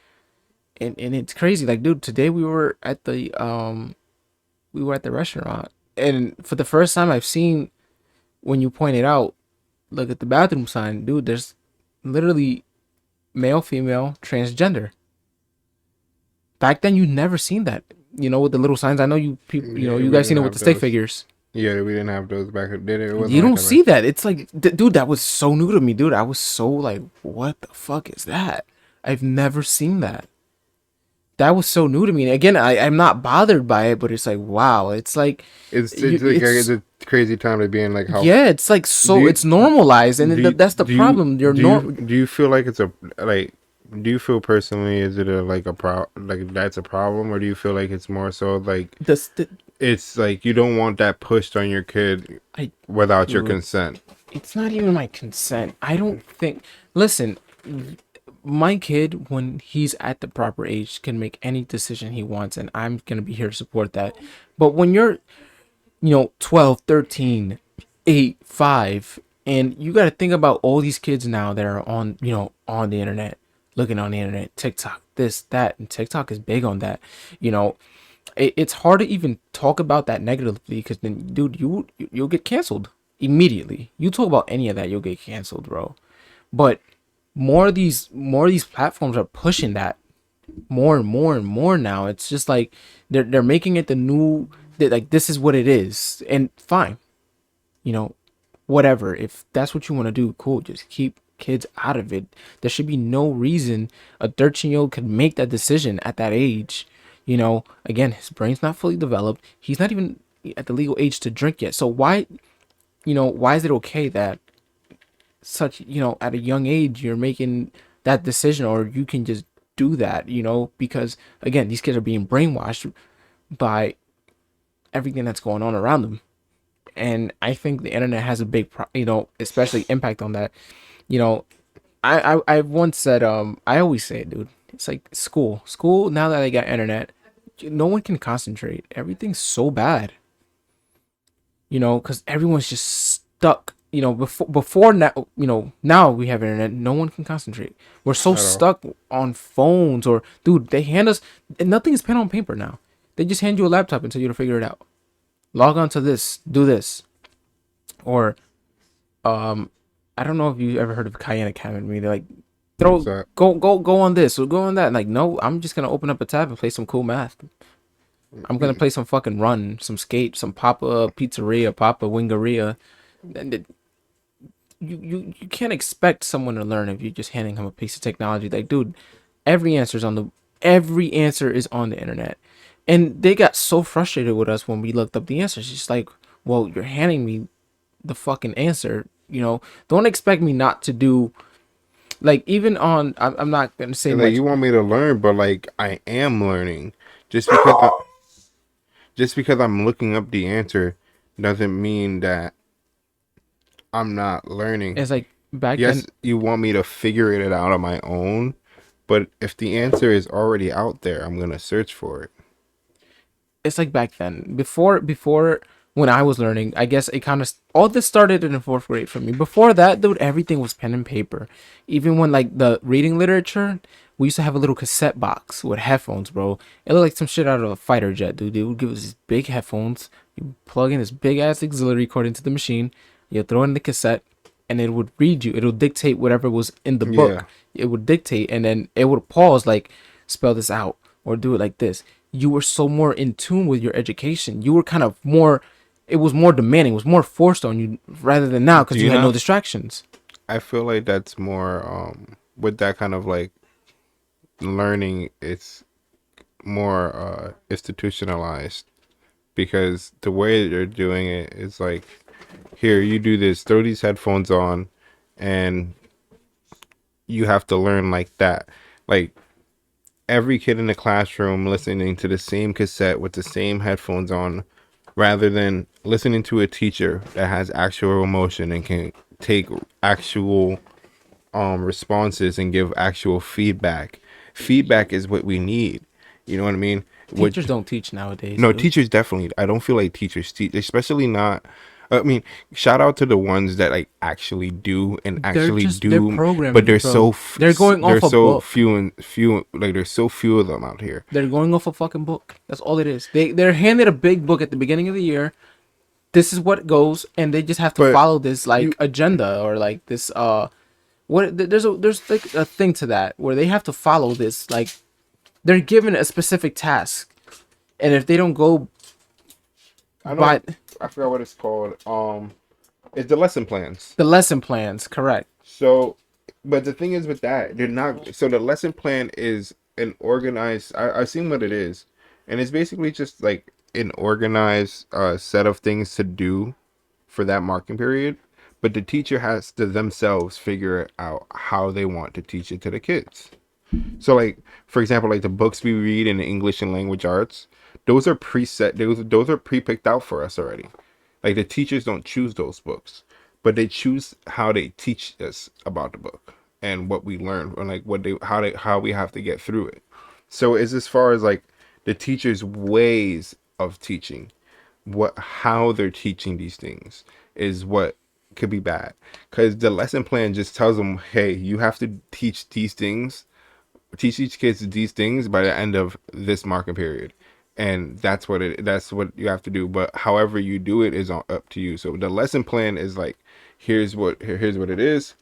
and it's crazy. Like, dude, today we were at the restaurant, and for the first time I've seen, when you pointed out, look at the bathroom sign, dude. There's literally male, female, transgender. Back then, you never seen that. You know, with the little signs. I know you people. You know, Yeah, you we guys seen didn't it with have the stick those. figures. Yeah, we didn't have those back then. It You wasn't like don't that see back. that. It's like, dude, that was so new to me, dude. I was so like, what the fuck is that? I've never seen that. That was so new to me. And again, I'm not bothered by it, but it's like, wow. It's like, It's like it's it's a crazy time to be in. Like how yeah, it's like do so you it's normalized, and do you that's the do you problem. You're do you norm. do you feel like it's a like? Do you feel personally is it a like a like that's a problem, or do you feel like it's more so like The it's like you don't want that pushed on your kid I without your dude, consent? it's not even my consent. I don't think. Listen, my kid, when he's at the proper age, can make any decision he wants, and I'm gonna be here to support that. But when you're, 12, 13, 8, 5, and you got to think about all these kids now that are on, on the internet, looking on the internet, TikTok, this, that, and TikTok is big on that. You know, it's hard to even talk about that negatively because then, dude, you'll get canceled immediately. You talk about any of that, you'll get canceled, bro. But more of these platforms are pushing that more and more and more now. It's just like they're making it the new, like, this is what it is, and fine, you know, whatever. If that's what you want to do, cool. Just keep kids out of it. There should be no reason a 13-year-old could make that decision at that age. Again, his brain's not fully developed. He's not even at the legal age to drink yet. So why is it okay that at a young age you're making that decision, or you can just do that, because again, these kids are being brainwashed by everything that's going on around them. And I think the internet has a big especially impact on that. you know I once said, I always say it, dude, it's like school now that I got internet, no one can concentrate. Everything's so bad, because everyone's just stuck. Before now, now we have internet, no one can concentrate. We're so At all. stuck on phones, or dude, they hand us, and nothing is pen on paper now. They just hand you a laptop and tell you to figure it out. Log on to this, do this, or I don't know if you ever heard of Cayenne Academy. They're like, What's throw that? go on this or go on that. And like, no, I'm just gonna open up a tab and play some cool math. I'm gonna play some fucking run, some skate, some Papa Pizzeria, Papa Wingeria. And you can't expect someone to learn if you're just handing him a piece of technology. Like, dude, every answer is on the internet. And they got so frustrated with us when we looked up the answers. It's just like, well, you're handing me the fucking answer. Don't expect me not to do, like, even on, I'm not gonna say Like much. you want me to learn, but like I am learning. Just because just because I'm looking up the answer doesn't mean that I'm not learning. It's like back Yes, then. you want me to figure it out on my own, but if the answer is already out there, I'm gonna search for it. It's like back then, before when I was learning. I guess it kind of, all this started in the fourth grade for me. Before that, dude, everything was pen and paper. Even when, like, the reading literature, we used to have a little cassette box with headphones, bro. It looked like some shit out of a fighter jet, dude. They would give us these big headphones. You plug in this big ass auxiliary cord into the machine. You throw in the cassette, and it would read you. It would dictate whatever was in the Yeah. book. It would dictate, and then it would pause, like, spell this out or do it like this. You were so more in tune with your education. You were kind of more, it was more demanding, it was more forced on you rather than now Do because you you had no know? distractions. I feel like that's more with that kind of like learning, it's more institutionalized because the way they're doing it is like, here, you do this, throw these headphones on, and you have to learn like that. Like every kid in the classroom listening to the same cassette with the same headphones on, rather than listening to a teacher that has actual emotion and can take actual responses and give actual feedback. Feedback is what we need. You know what I mean? What Teachers don't teach nowadays, No, dude. teachers definitely. I don't feel like teachers teach, especially not. I mean, shout out to the ones that like actually do and actually They're do, but programming, bro. They're going they're off a so book. few and few. Like there's so few of them out here. They're going off a fucking book. That's all it is. They're handed a big book at the beginning of the year. This is what goes, and they just have to But follow this like you, agenda or like this there's like a thing to that where they have to follow this, like they're given a specific task, and if they don't go I know. by I forgot what it's called. It's the lesson plans. the lesson plans, correct? So, but the thing is with that, they're not. So the lesson plan is an organized. I've seen what it is, and it's basically just like an organized set of things to do for that marking period. But the teacher has to themselves figure out how they want to teach it to the kids. So, like for example, like the books we read in English and language arts, those are preset. Those are pre-picked out for us already. Like the teachers don't choose those books, but they choose how they teach us about the book and what we learn, and like how we have to get through it. So it's as far as like the teachers' ways of teaching, what how they're teaching these things is what could be bad, because the lesson plan just tells them, hey, you have to teach these things, teach each kids these things by the end of this marking period, and that's what you have to do. But however you do it is up to you. So the lesson plan is like, here's what it is,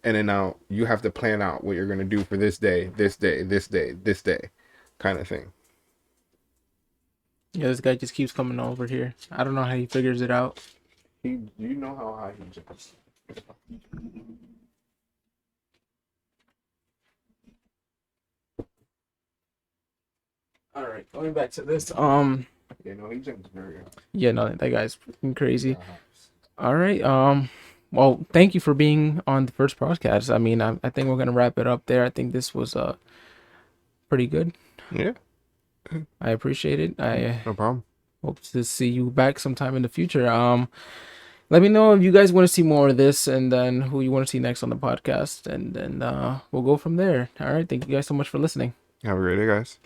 and then now you have to plan out what you're going to do for this day, this day, this day, this day, kind of thing. Yeah, this guy just keeps coming over here. I don't know how he figures it out. You know how high he jumps. All right, going back to this. Yeah, no, he jumps very high. Yeah, no, that guy's freaking crazy. All right. Well, thank you for being on the first podcast. I mean, I think we're gonna wrap it up there. I think this was pretty good. Yeah, I appreciate it. I no problem. hope to see you back sometime in the future. Let me know if you guys want to see more of this, and then who you want to see next on the podcast, and then we'll go from there. All right. Thank you guys so much for listening. Have a great day, guys.